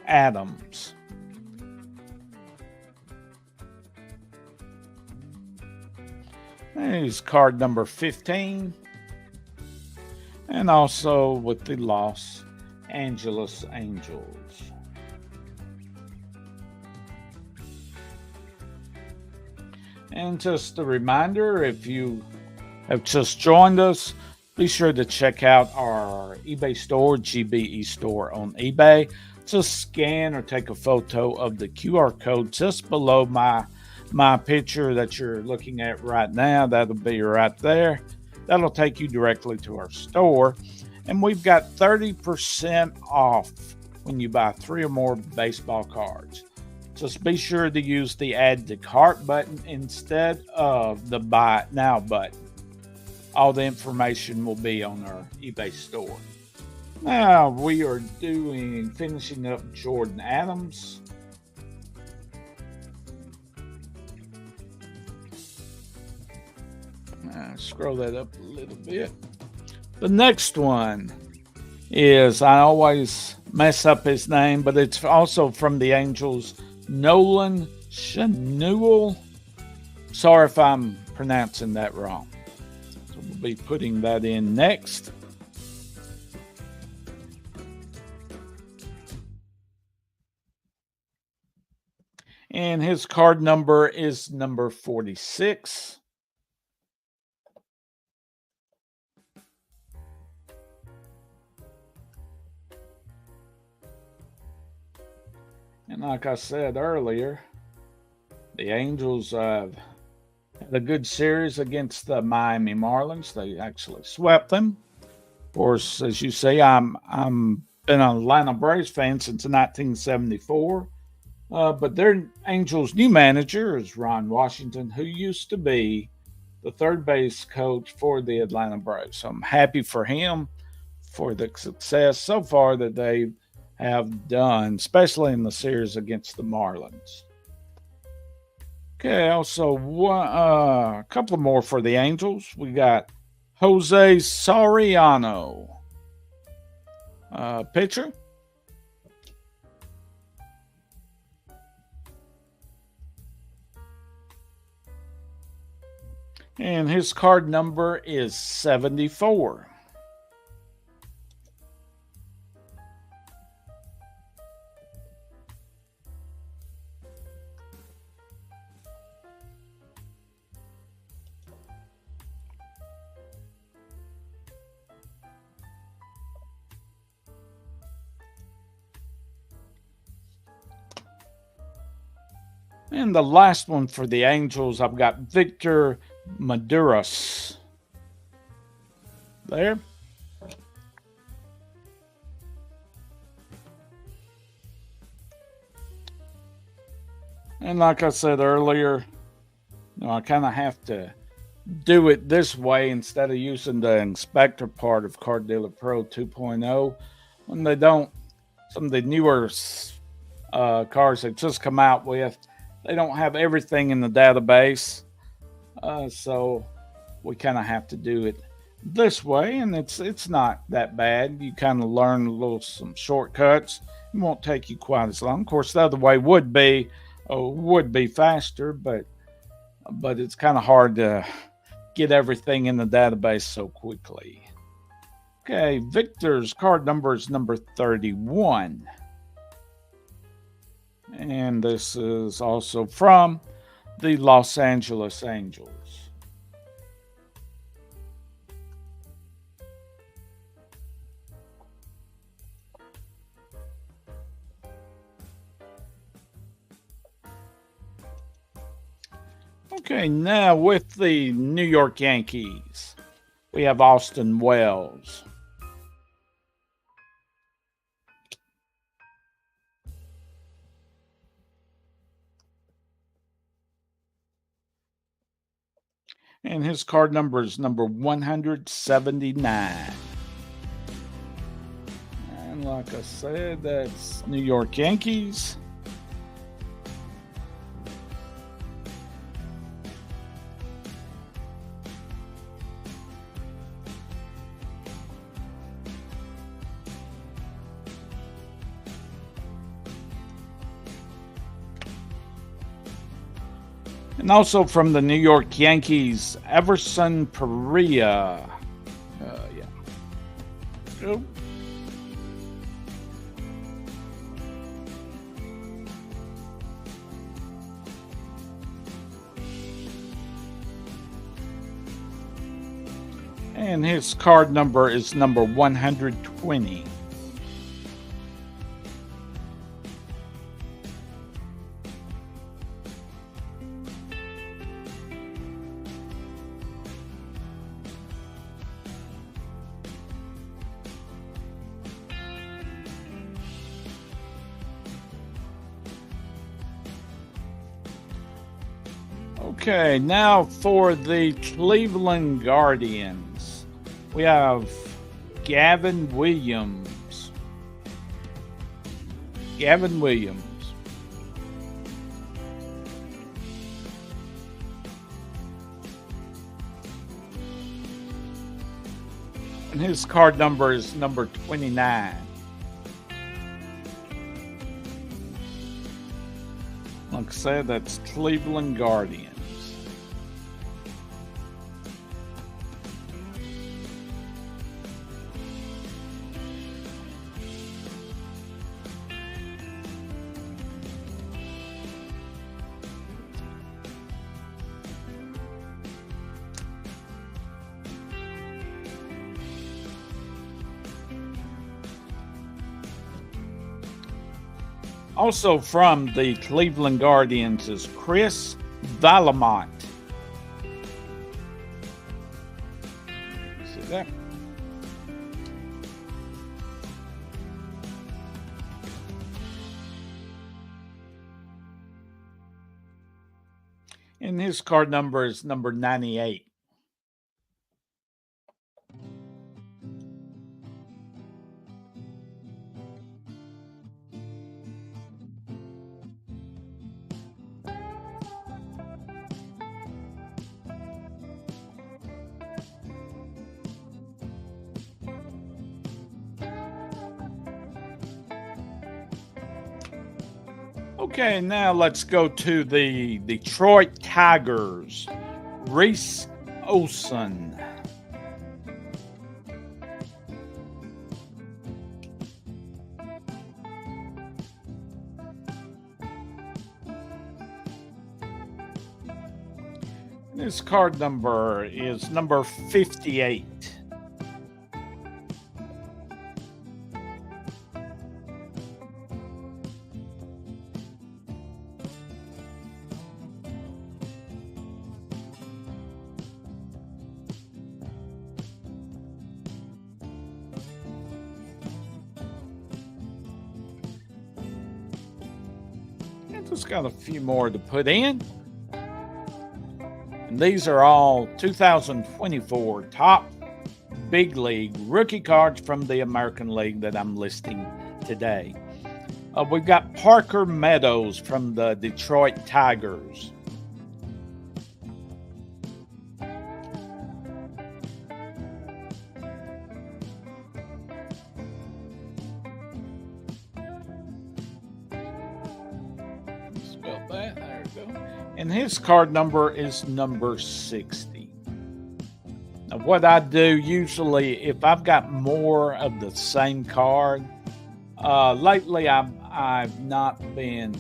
S1: Adams. Here's card number 15. And also with the Los Angeles Angels. And just a reminder, if you have just joined us, be sure to check out our eBay store, GBE store on eBay. Just scan or take a photo of the QR code just below my picture that you're looking at right now. That'll be right there. That'll take you directly to our store. And we've got 30% off when you buy 3 or more baseball cards. Just be sure to use the Add to Cart button instead of the Buy It Now button. All the information will be on our eBay store. Now we are finishing up Jordan Adams. Scroll that up a little bit. The next one is, I always mess up his name, but it's also from the Angels, Nolan Schanuel. Sorry if I'm pronouncing that wrong. So we'll be putting that in next. And his card number is number 46. And like I said earlier, the Angels had a good series against the Miami Marlins. They actually swept them. Of course, as you see, I'm been an Atlanta Braves fan since 1974. But their Angels' new manager is Ron Washington, who used to be the third base coach for the Atlanta Braves. So I'm happy for him for the success so far that they have done, especially in the series against the Marlins. Okay, also a couple more for the Angels. We got Jose Soriano, pitcher. And his card number is 74. And the last one for the Angels, I've got Victor Maduras. There. And like I said earlier, I kind of have to do it this way instead of using the inspector part of Card Dealer Pro 2.0. When they don't, some of the newer cards they just come out with, they don't have everything in the database. So we kind of have to do it this way, and it's not that bad. You kind of learn some shortcuts. It won't take you quite as long. Of course, the other way would be faster, but it's kind of hard to get everything in the database so quickly. Okay, Victor's card number is number 31. And this is also from the Los Angeles Angels. Okay, now with the New York Yankees, we have Austin Wells. And his card number is number 179. And like I said, that's New York Yankees. And also from the New York Yankees, Everson Perea. Yeah. Oh. And his card number is number 120. Okay, now for the Cleveland Guardians, we have Gavin Williams. Gavin Williams. And his card number is number 29. Like I said, that's Cleveland Guardians. Also from the Cleveland Guardians is Chris Valamont. See that? And his card number is number 98. Okay, now let's go to the Detroit Tigers. Reese Olson. This card number is number 58. And just got a few more to put in. And these are all 2024 top big league rookie cards from the American League that I'm listing today. We've got Parker Meadows from the Detroit Tigers. Spell that, there we go. And his card number is number 60. Now, what I do usually, if I've got more of the same card, lately I've not been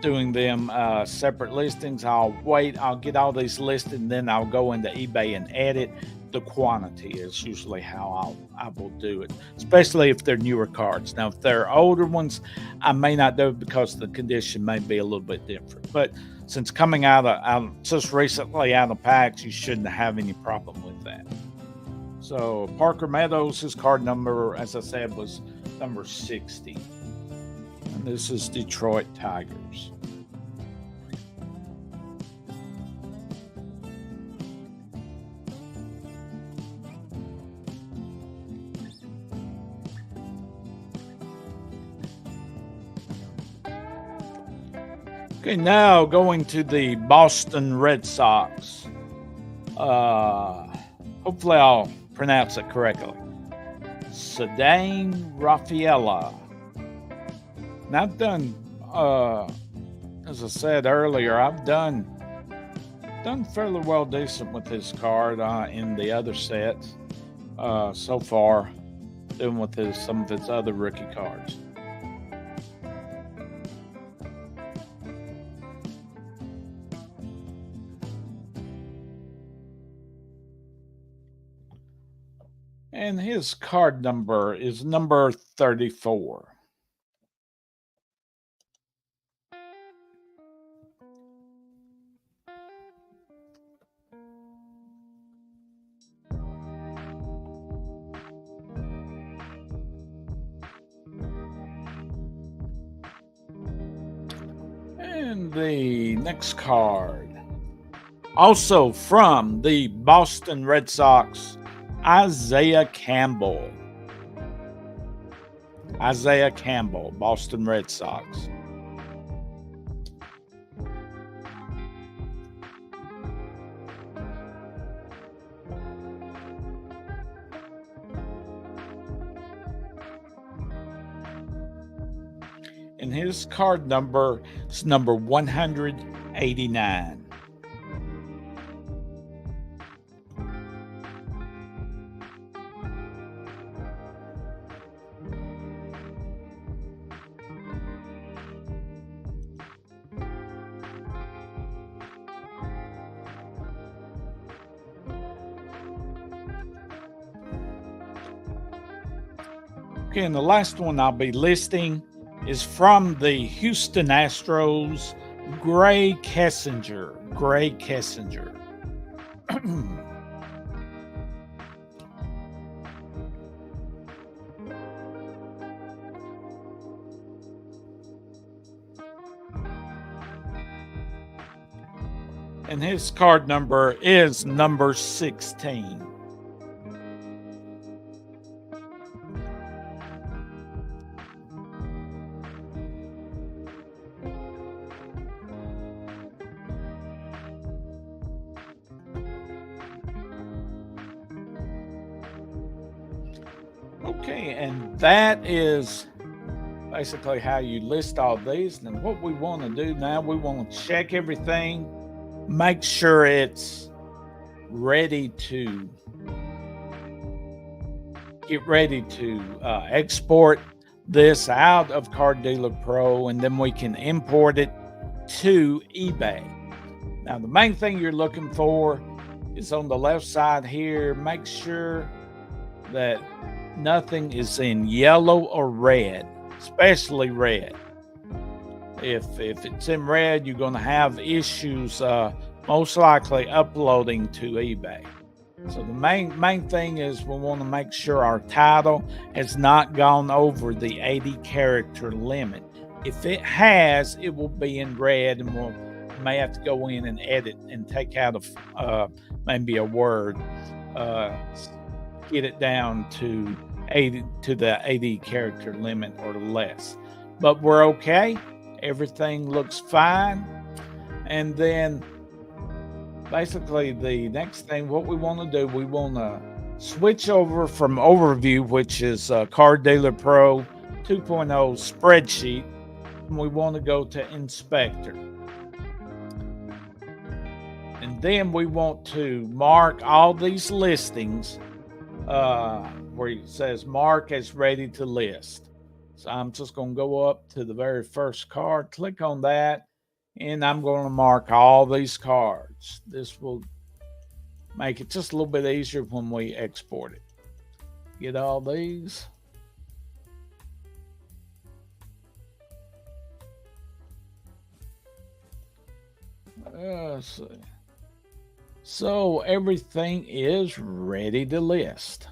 S1: doing them separate listings. I'll wait, I'll get all these listed, and then I'll go into eBay and edit the quantity. Is usually how I will do it, especially if they're newer cards. Now, if they're older ones, I may not do it because the condition may be a little bit different. But since coming out just recently out of packs, you shouldn't have any problem with that. So Parker Meadows, his card number, as I said, was number 60. And this is Detroit Tigers. Okay, now going to the Boston Red Sox. Hopefully I'll pronounce it correctly. Ceddanne Rafaela. Now I've done, as I said earlier, I've done fairly well decent with this card in the other sets so far, doing with some of its other rookie cards. And his card number is number 34. And the next card, also from the Boston Red Sox, Isaiah Campbell. Isaiah Campbell, Boston Red Sox. And his card number is number 189. Okay, and the last one I'll be listing is from the Houston Astros, Gray Kessinger. Gray Kessinger. And his card number is number 16. Okay, and that is basically how you list all these. And what we want to do now, we want to check everything, make sure it's ready to export this out of Card Dealer Pro, and then we can import it to eBay. Now, the main thing you're looking for is on the left side here. Make sure that nothing is in yellow or red, especially red. If it's in red, you're going to have issues most likely uploading to eBay. So the main thing is we want to make sure our title has not gone over the 80 character limit. If it has, it will be in red, and we'll may have to go in and edit and take out maybe a word, get it down to the 80 character limit or less. But we're okay. Everything looks fine. And then basically the next thing, what we want to do, we want to switch over from Overview, which is Card Dealer Pro 2.0 spreadsheet, and we want to go to Inspector. And then we want to mark all these listings where it says mark as ready to list. So I'm just going to go up to the very first card, click on that, and I'm going to mark all these cards. This will make it just a little bit easier when we export it. Get all these. Let's see. So everything is ready to list.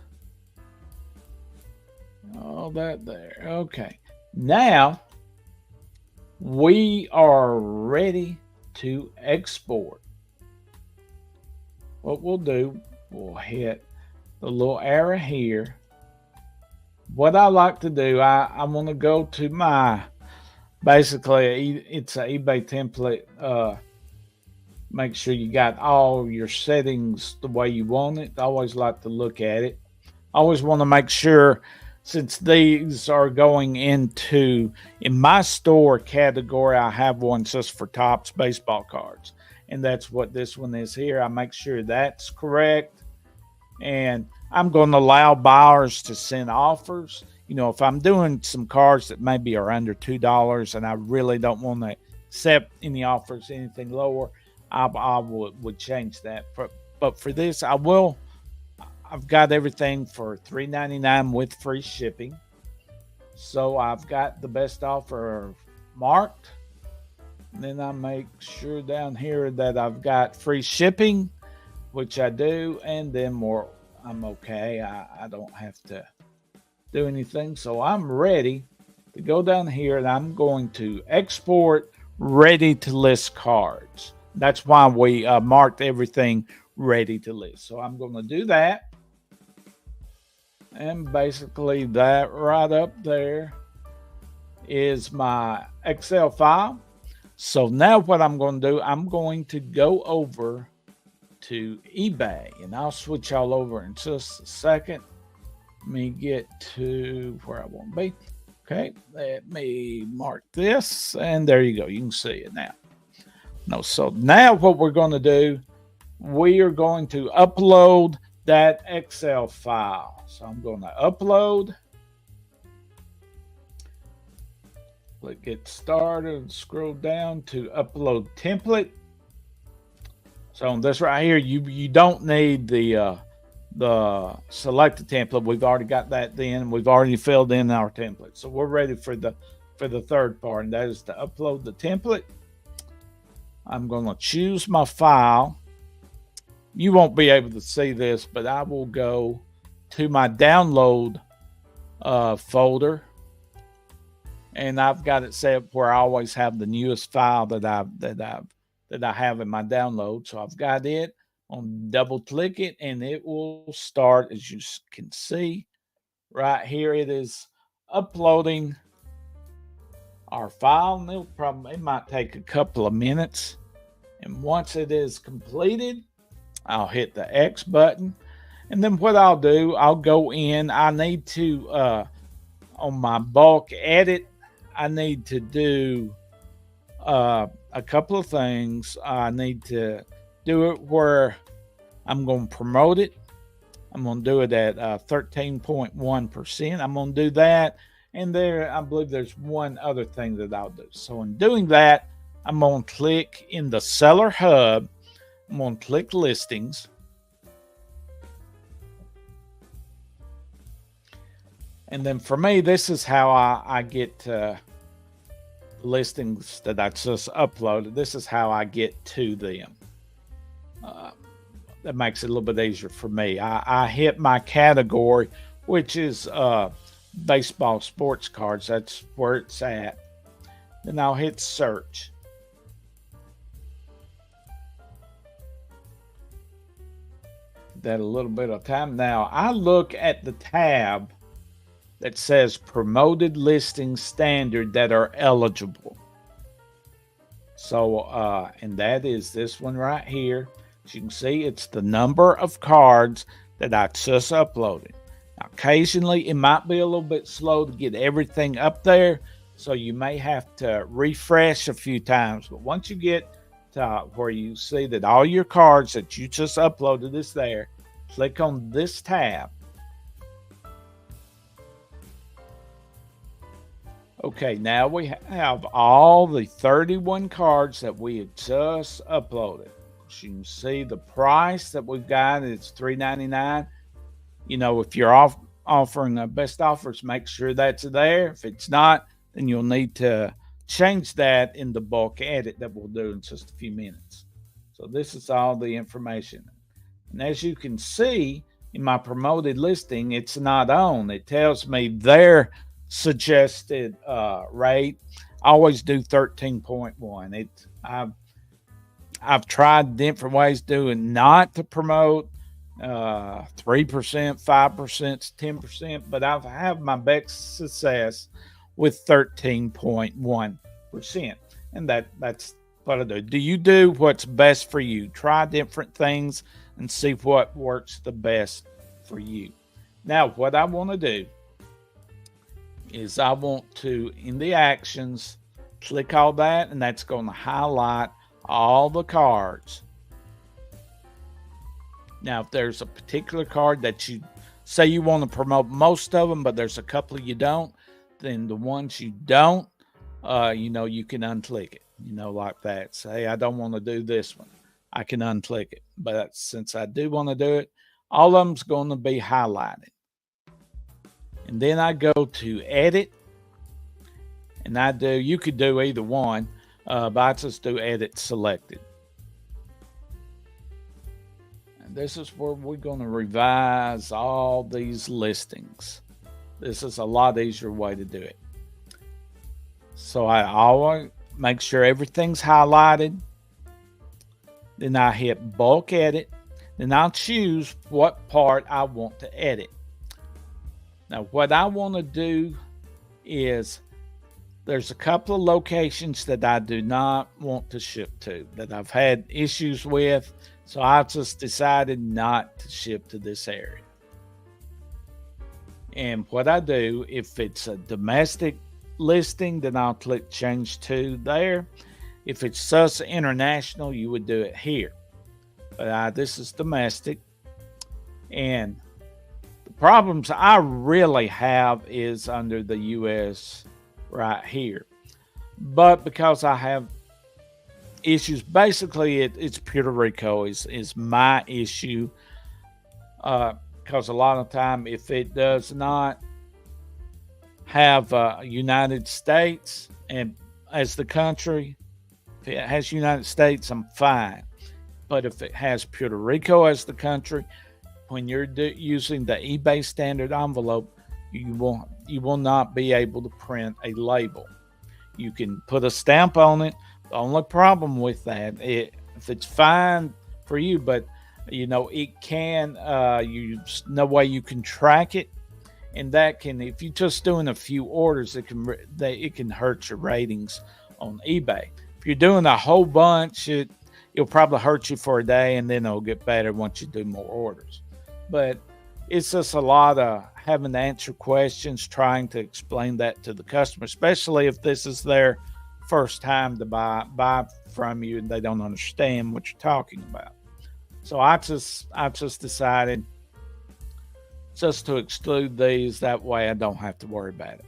S1: All that there. Okay. Now we are ready to export. What we'll do, we'll hit the little arrow here. What I like to do, I want to go to my, basically it's an eBay template. Make sure you got all your settings the way you want it. I always like to look at it. I always want to make sure, since these are going into, in my store category, I have one just for Topps baseball cards. And that's what this one is here. I make sure that's correct. And I'm going to allow buyers to send offers. You know, if I'm doing some cards that maybe are under $2 and I really don't want to accept any offers, anything lower, I would change that. But for this, I've got everything for $3.99 with free shipping. So I've got the best offer marked. And then I make sure down here that I've got free shipping, which I do. And then I'm okay. I don't have to do anything. So I'm ready to go down here, and I'm going to export ready to list cards. That's why we marked everything ready to list. So I'm going to do that. And basically that right up there is my Excel file. So now what I'm going to do, I'm going to go over to eBay, and I'll switch all over in just a second. Let me get to where I want to be. Okay, let me mark this, and there you go. You can see it now. So now what we're going to do, we are going to upload that Excel file. So I'm going to upload. Click get started and scroll down to upload template. So on this right here, you don't need the selected template. We've already got that in. We've already filled in our template. So we're ready for the third part, and that is to upload the template. I'm going to choose my file. You won't be able to see this, but I will go to my download folder, and I've got it set up where I always have the newest file that I have in my download. So I've got it. On double click it, and it will start. As you can see right here, it is uploading our file, and it might take a couple of minutes. And once it is completed, I'll hit the X button, and then what I'll do, I'll go in. I need to on my bulk edit I need to do a couple of things. I need to do it where I'm going to promote it. I'm going to do it at 13.1%. I'm going to do that. And there, I believe there's one other thing that I'll do. So in doing that, I'm going to click in the Seller Hub. I'm going to click Listings. And then for me, this is how I get listings that I just uploaded. This is how I get to them. That makes it a little bit easier for me. I hit my category, which is baseball sports cards. That's where it's at. Then I'll hit search. That a little bit of time. Now I look at the tab that says promoted listings standard that are eligible. So, and that is this one right here. As you can see, it's the number of cards that I just uploaded. Now, occasionally, it might be a little bit slow to get everything up there, so you may have to refresh a few times. But once you get to where you see that all your cards that you just uploaded is there, click on this tab. Okay, now we have all the 31 cards that we had just uploaded. As you can see, the price that we've got is $3.99. You know, if you're offering the best offers, make sure that's there. If it's not, then you'll need to change that in the bulk edit that we'll do in just a few minutes. So this is all the information. And as you can see in my promoted listing, it's not on. It tells me their suggested rate. I always do 13.1. I've tried different ways doing not to promote 3%, 5%, 10%, but I've had my best success with 13.1%. And that's what I do. Do you do what's best for you? Try different things and see what works the best for you. Now, what I want to do is I want to, in the actions, click all that, and that's going to highlight all the cards. Now, if there's a particular card that you say you want to promote most of them, but there's a couple you don't, then the ones you don't, you can unclick it, like that. Say, I don't want to do this one. I can unclick it. But since I do want to do it, all of them's going to be highlighted. And then I go to edit, and you could do either one, but I just do edit selected. And this is where we're going to revise all these listings. This is a lot easier way to do it. So I always make sure everything's highlighted. Then I hit bulk edit. Then I'll choose what part I want to edit. Now, what I want to do is there's a couple of locations that I do not want to ship to, that I've had issues with, so I just decided not to ship to this area. And what I do, if it's a domestic listing, then I'll click change to there. If it's just international, you would do it here. But this is domestic. And the problems I really have is under the U.S. right here. But because I have issues, basically it's Puerto Rico is my issue. Because a lot of time, if it does not have United States and as the country, if it has United States, I'm fine. But if it has Puerto Rico as the country, when you're using the eBay standard envelope, you will not be able to print a label. You can put a stamp on it. The only problem with that, if it's fine for you, but it can, no way you can track it, and that can, if you're just doing a few orders, it can hurt your ratings on eBay. If you're doing a whole bunch, it'll probably hurt you for a day, and then it'll get better once you do more orders. But it's just a lot of having to answer questions, trying to explain that to the customer, especially if this is their first time to buy from you and they don't understand what you're talking about. So I just decided just to exclude these. That way I don't have to worry about it.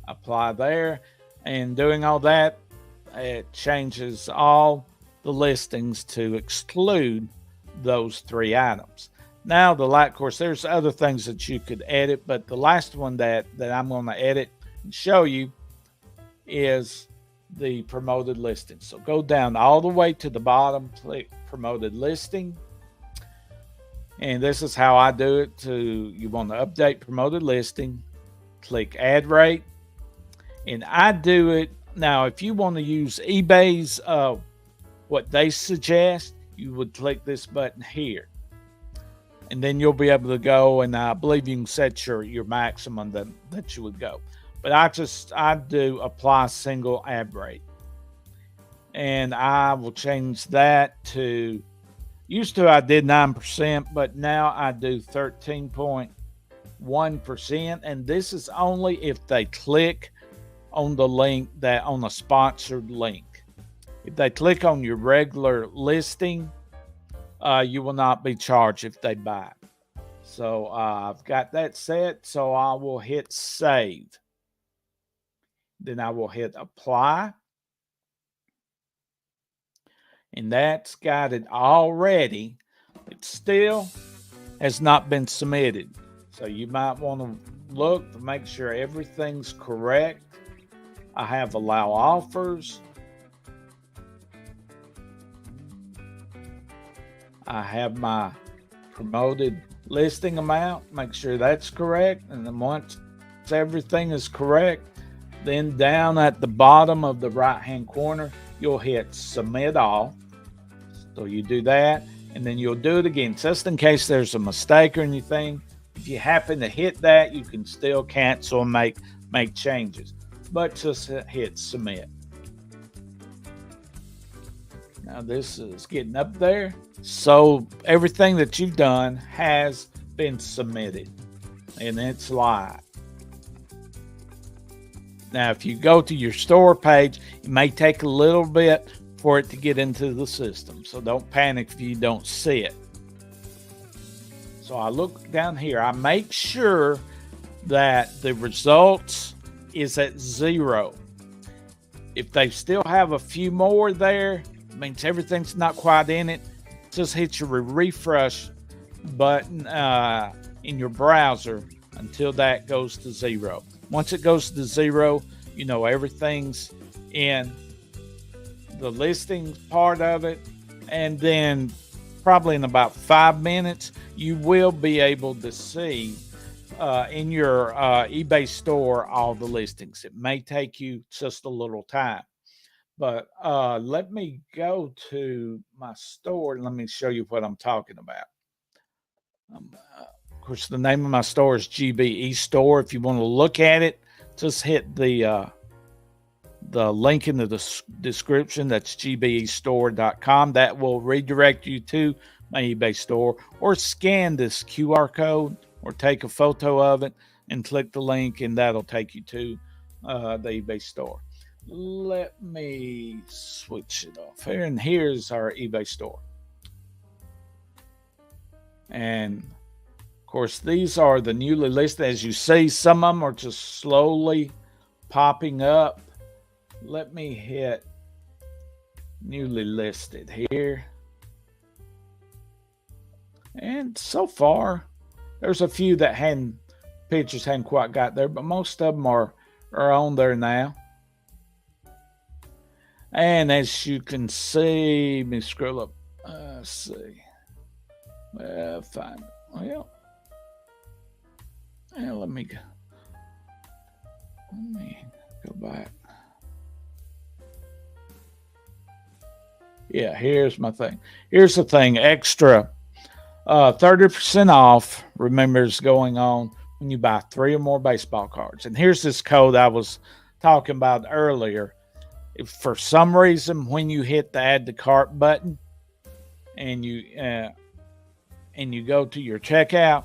S1: Apply there, and doing all that, it changes all the listings to exclude those 3 items. Now of course, there's other things that you could edit, but the last one that I'm going to edit and show you is the promoted listing. So go down all the way to the bottom, click promoted listing. And this is how I do it. You want to update promoted listing, click add rate. And I do it now. If you want to use eBay's what they suggest, you would click this button here, and then you'll be able to go, and I believe you can set your maximum that you would go. But I do apply single ad rate, and I will change that to, used to I did 9%, but now I do 13.1%, and this is only if they click on the link, that on a sponsored link. If they click on your regular listing, you will not be charged if they buy. So I've got that set. So I will hit save. Then I will hit apply. And that's got it already. It still has not been submitted. So you might want to look to make sure everything's correct. I have allow offers. I have my promoted listing amount. Make sure that's correct. And then once everything is correct, then down at the bottom of the right-hand corner, you'll hit submit all. So you do that, and then you'll do it again, just in case there's a mistake or anything. If you happen to hit that, you can still cancel and make changes. But just hit submit. Now this is getting up there. So everything that you've done has been submitted, and it's live. Now, if you go to your store page, it may take a little bit for it to get into the system. So don't panic if you don't see it. So I look down here. I make sure that the results is at 0. If they still have a few more there, it means everything's not quite in it. Just hit your refresh button in your browser until that goes to 0. Once it goes to 0, you know everything's in the listings part of it. And then probably in about 5 minutes, you will be able to see in your eBay store all the listings. It may take you just a little time. But let me go to my store and let me show you what I'm talking about. Of course, the name of my store is GBE Store. If you want to look at it, just hit the link in the description. That's gbestore.com. That will redirect you to my eBay store, or scan this QR code or take a photo of it and click the link, and that'll take you to the eBay store. Let me switch it off here, and here's our eBay store. And of course, these are the newly listed. As you see, some of them are just slowly popping up. Let me hit newly listed here. And so far, there's a few that pictures hadn't quite got there, but most of them are on there now. And as you can see, let me scroll up. Let's see. Find it. Well, let me go back. Yeah, here's my thing. Here's the thing. Extra 30% off, remember, is going on when you buy 3 or more baseball cards. And here's this code I was talking about earlier. If for some reason when you hit the add to cart button and you go to your checkout,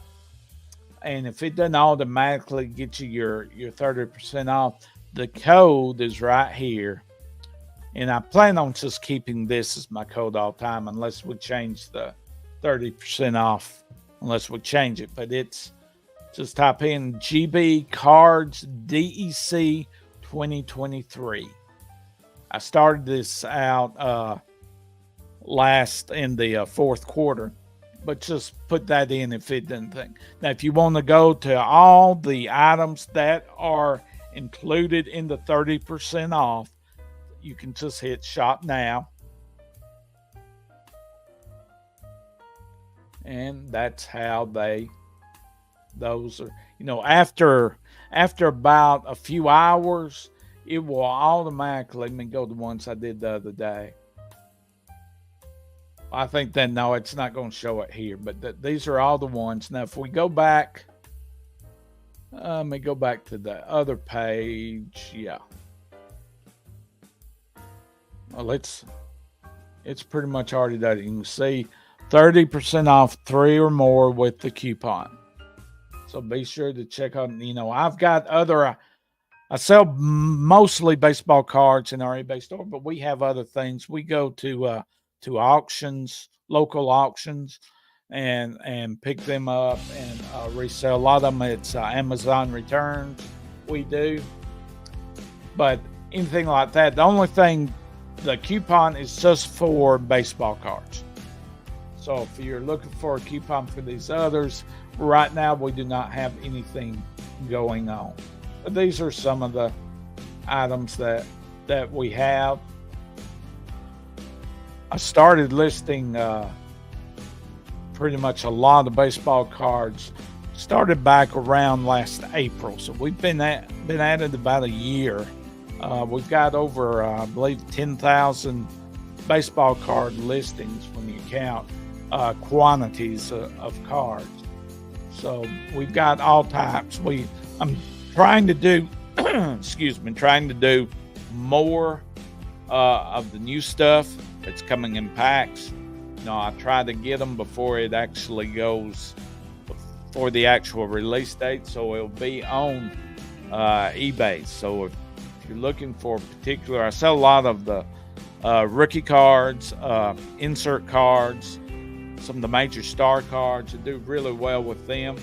S1: And if it doesn't automatically get you your 30% off, the code is right here. And I plan on just keeping this as my code all time unless we change the 30% off, unless we change it. But it's just type in GB Cards DEC 2023. I started this out last in the fourth quarter, but just put that in if it didn't think. Now, if you want to go to all the items that are included in the 30% off, you can just hit shop now. And that's how those are, after about a few hours, it will automatically, let me go to the ones I did the other day. I think that, no, it's not going to show it here, but these are all the ones. Now, if we go back, let me go back to the other page. Yeah. Well, it's pretty much already done. You can see 30% off 3 or more with the coupon. So be sure to check out, I've got I sell mostly baseball cards in our eBay store, but we have other things. We go to auctions, local auctions, and pick them up and resell. A lot of them, it's Amazon returns we do. But anything like that, the only thing, the coupon is just for baseball cards. So if you're looking for a coupon for these others, right now we do not have anything going on. But these are some of the items that we have. I started listing pretty much a lot of baseball cards. Started back around last April, so we've been at it about a year. We've got over, I believe, 10,000 baseball card listings when you count quantities of cards. So we've got all types. I'm trying to do, trying to do more of the new stuff that's coming in packs. I try to get them before it actually goes for the actual release date, so it'll be on eBay. So if you're looking for a particular, I sell a lot of the rookie cards, insert cards, some of the major star cards. I do really well with them,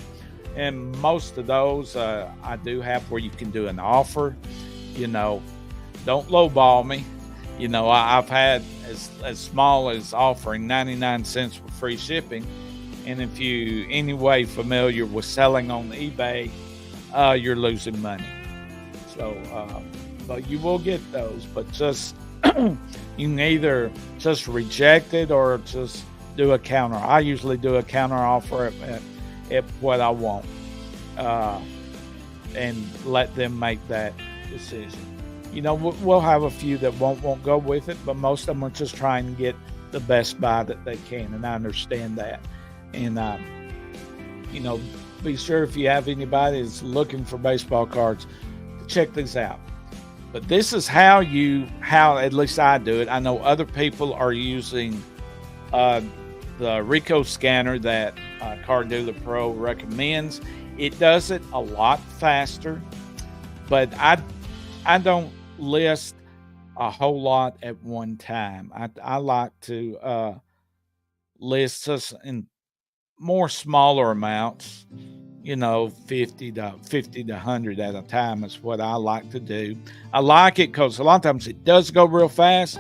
S1: and most of those I do have where you can do an offer. Don't lowball me. I've had as small as offering 99 cents for free shipping. And if you anyway familiar with selling on eBay, you're losing money. So, but you will get those, but just you can either just reject it or just do a counter. I usually do a counter offer at what I want, and let them make that decision. We'll have a few that won't go with it, but most of them are just trying to get the best buy that they can, and I understand that. And be sure if you have anybody that's looking for baseball cards, check these out. But this is how at least I do it. I know other people are using the Rico scanner that Card Dealer Pro recommends. It does it a lot faster, but I don't list a whole lot at one time. I like to list us in more smaller amounts, 50 to 100 at a time is what I like to do. I like it because a lot of times it does go real fast,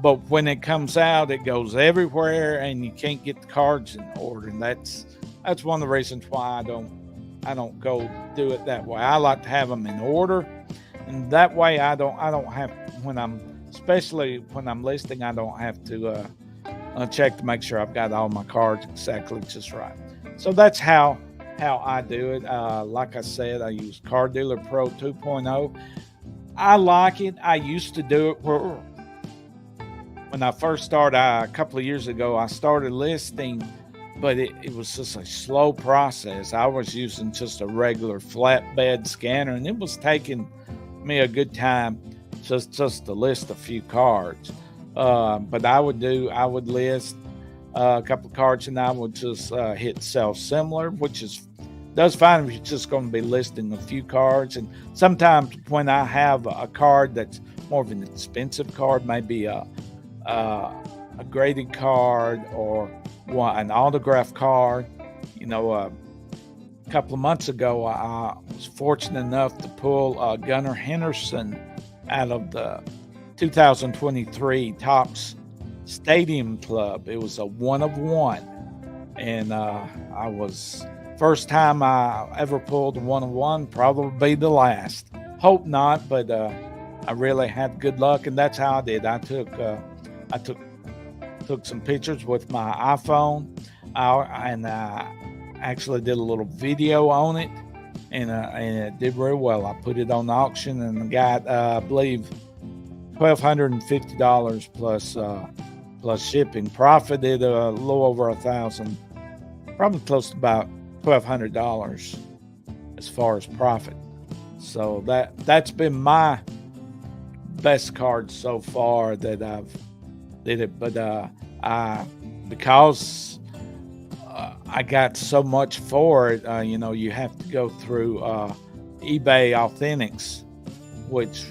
S1: but when it comes out, it goes everywhere and you can't get the cards in order. And that's one of the reasons why I don't go do it that way. I like to have them in order, and that way I don't have, especially when I'm listing, I don't have to check to make sure I've got all my cards exactly just right. So that's how I do it. Like I said, I use Card Dealer Pro 2.0. I like it. I used to do it when I first started a couple of years ago. I started listing, but it was just a slow process. I was using just a regular flatbed scanner, and it was taking me a good time just to list a few cards. But I would list a couple of cards, and I would just hit sell similar, which is does fine if you're just going to be listing a few cards. And sometimes when I have a card that's more of an expensive card, maybe a graded card or an autograph card. A couple of months ago, I was fortunate enough to pull Gunnar Henderson out of the 2023 Topps Stadium Club. It was a 1 of 1, and I was first time I ever pulled a 1 of 1, probably the last. Hope not, but I really had good luck, and that's how I did. I took some pictures with my iPhone, and I actually did a little video on it, and it did very well. I put it on auction and got, I believe, $1,250 plus shipping. Profited a little over $1,000, probably close to about $1,200 as far as profit. So that's been my best card so far that I've did it. But because I got so much for it, you have to go through eBay Authentics, which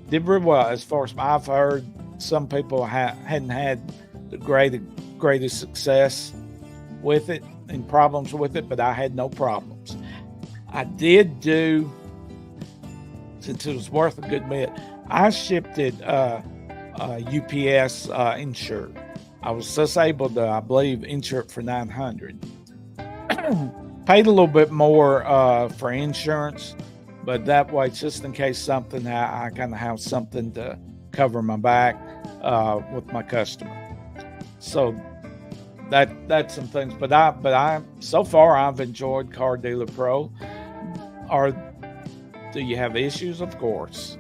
S1: did very well as far as I've heard. Some people hadn't had the greatest success with it and problems with it, but I had no problems. I did do, since it was worth a good bit, I shipped it UPS insured. I was just able to, I believe, insure it for $900. Paid a little bit more for insurance, but that way, just in case something, I kind of have something to cover my back with my customer. So that's some things. But I so far I've enjoyed Car Dealer Pro. Do you have issues? Of course,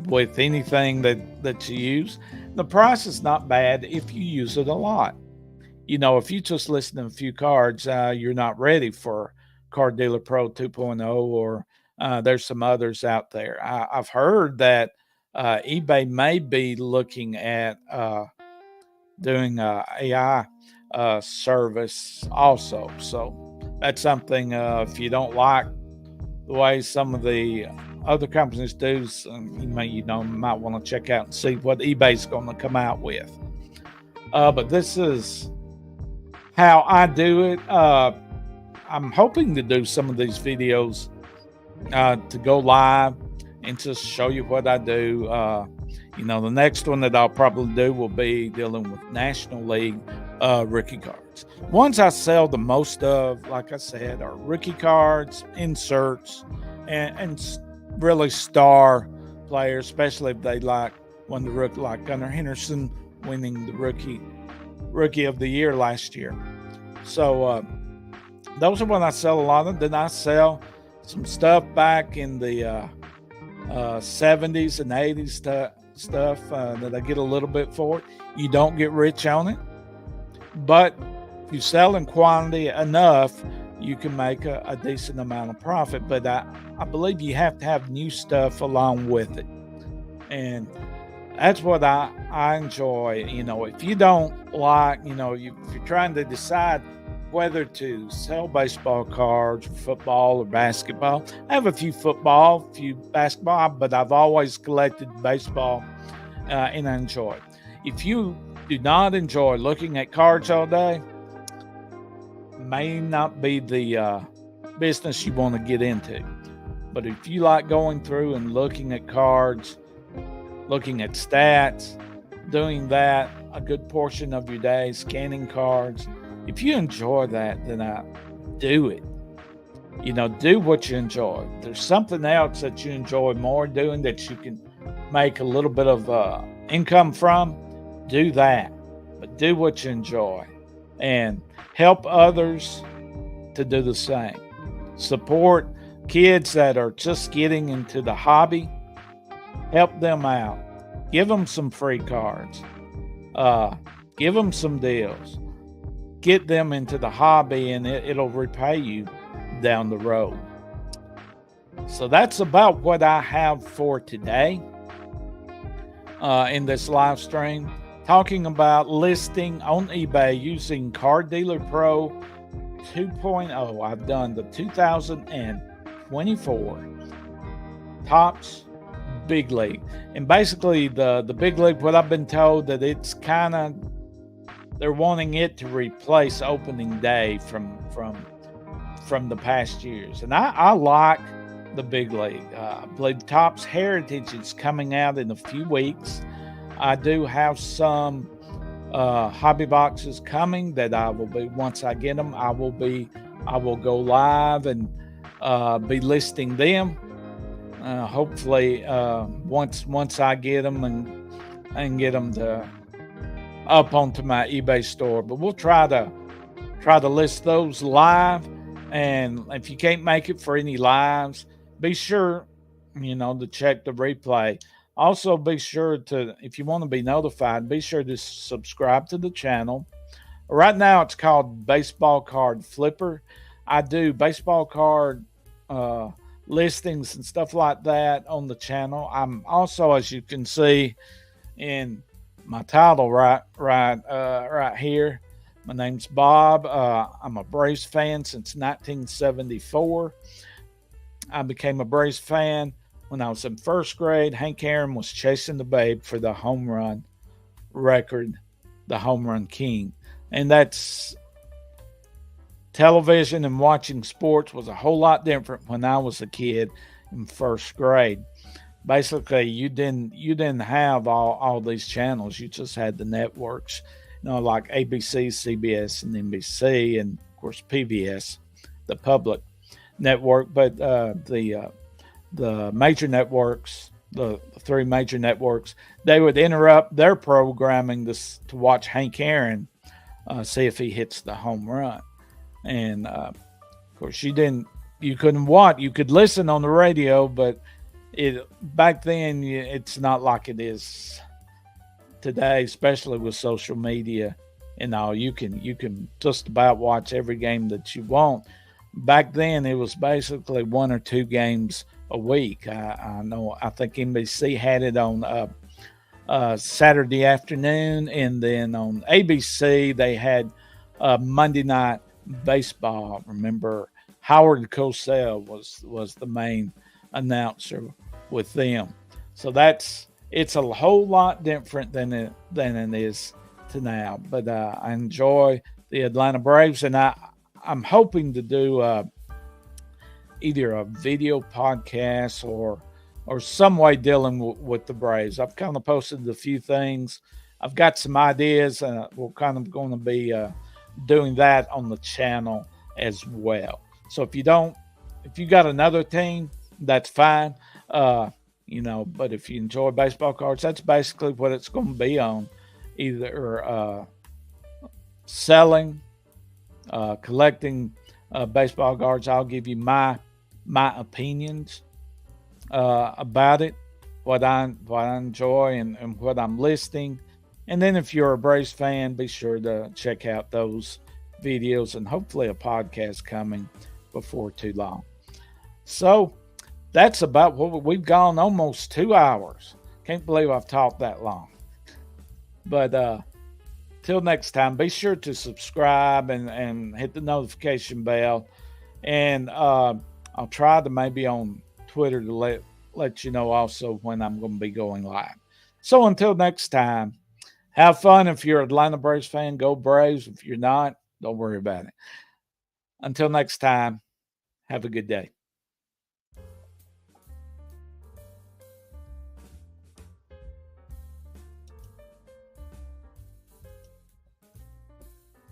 S1: with anything that you use. The price is not bad if you use it a lot. If you just listen to a few cards, you're not ready for Car Dealer Pro 2.0, or there's some others out there. I've heard that eBay may be looking at doing AI service also. So that's something, if you don't like the way some of the other companies do, you might want to check out and see what eBay's going to come out with. But this is how I do it. I'm hoping to do some of these videos to go live and just show you what I do. The next one that I'll probably do will be dealing with National League rookie cards. Ones I sell the most of, like I said, are rookie cards, inserts, and really star players, especially if they like one of the rookie, like Gunnar Henderson winning the rookie of the year last year. So those are what I sell a lot of. Then I sell some stuff back in the 70s and 80s stuff that I get a little bit for it. You don't get rich on it, but if you sell in quantity enough, you can make a decent amount of profit. But I believe you have to have new stuff along with it, and that's what I enjoy. If you don't like, if you're trying to decide whether to sell baseball cards, football, or basketball. I have a few football, a few basketball, but I've always collected baseball, and I enjoy it. If you do not enjoy looking at cards all day, may not be the business you want to get into. But if you like going through and looking at cards, looking at stats, doing that a good portion of your day, scanning cards, if you enjoy that, then do it. Do what you enjoy. If there's something else that you enjoy more doing that you can make a little bit of income from, do that. But do what you enjoy and help others to do the same. Support kids that are just getting into the hobby. Help them out. Give them some free cards. Give them some deals. Get them into the hobby, and it'll repay you down the road. So that's about what I have for today in this live stream, talking about listing on eBay using Car Dealer Pro 2.0. I've done the 2024 Tops Big League. And basically the Big League, what I've been told, that it's kind of, they're wanting it to replace opening day from the past years. And I like the Big League. I believe Topps Heritage is coming out in a few weeks. I do have some hobby boxes coming that I will be, once I get them, I will go live and be listing them. Hopefully, once I get them and get them up onto my eBay store. But we'll try to list those live. And if you can't make it for any lives, be sure, to check the replay. Also, be sure to, if you want to be notified, be sure to subscribe to the channel. Right now, it's called Baseball Card Flipper. I do baseball card listings and stuff like that on the channel. I'm also, as you can see in my title right here, my name's Bob. I'm a Braves fan since 1974. I became a Braves fan when I was in first grade. Hank Aaron was chasing the babe for the home run record, the home run king. And that's, television and watching sports was a whole lot different when I was a kid in first grade. Basically, you didn't have all these channels. You just had the networks, like ABC, CBS, and NBC, and of course PBS, the public network. But the major networks, the three major networks, they would interrupt their programming to watch Hank Aaron, see if he hits the home run. And of course, you couldn't watch. You could listen on the radio, but back then it's not like it is today, especially with social media and all. You can just about watch every game that you want. Back then, it was basically one or two games a week. I think NBC had it on Saturday afternoon, and then on ABC they had Monday Night Baseball. Remember, Howard Cosell was the main announcer with them. So it's a whole lot different than it is to now. But I enjoy the Atlanta Braves, and I'm hoping to do either a video podcast or some way dealing with the Braves. I've kind of posted a few things. I've got some ideas, and we're kind of going to be doing that on the channel as well. So if you got another team, that's fine. But if you enjoy baseball cards, that's basically what it's going to be on. Either selling, collecting baseball cards. I'll give you my opinions about it, what I enjoy and what I'm listing. And then if you're a Braves fan, be sure to check out those videos and hopefully a podcast coming before too long. So that's about what we've gone almost 2 hours. Can't believe I've talked that long. But till next time, be sure to subscribe and hit the notification bell. And I'll try to maybe on Twitter to let you know also when I'm going to be going live. So until next time, have fun. If you're an Atlanta Braves fan, go Braves. If you're not, don't worry about it. Until next time, have a good day.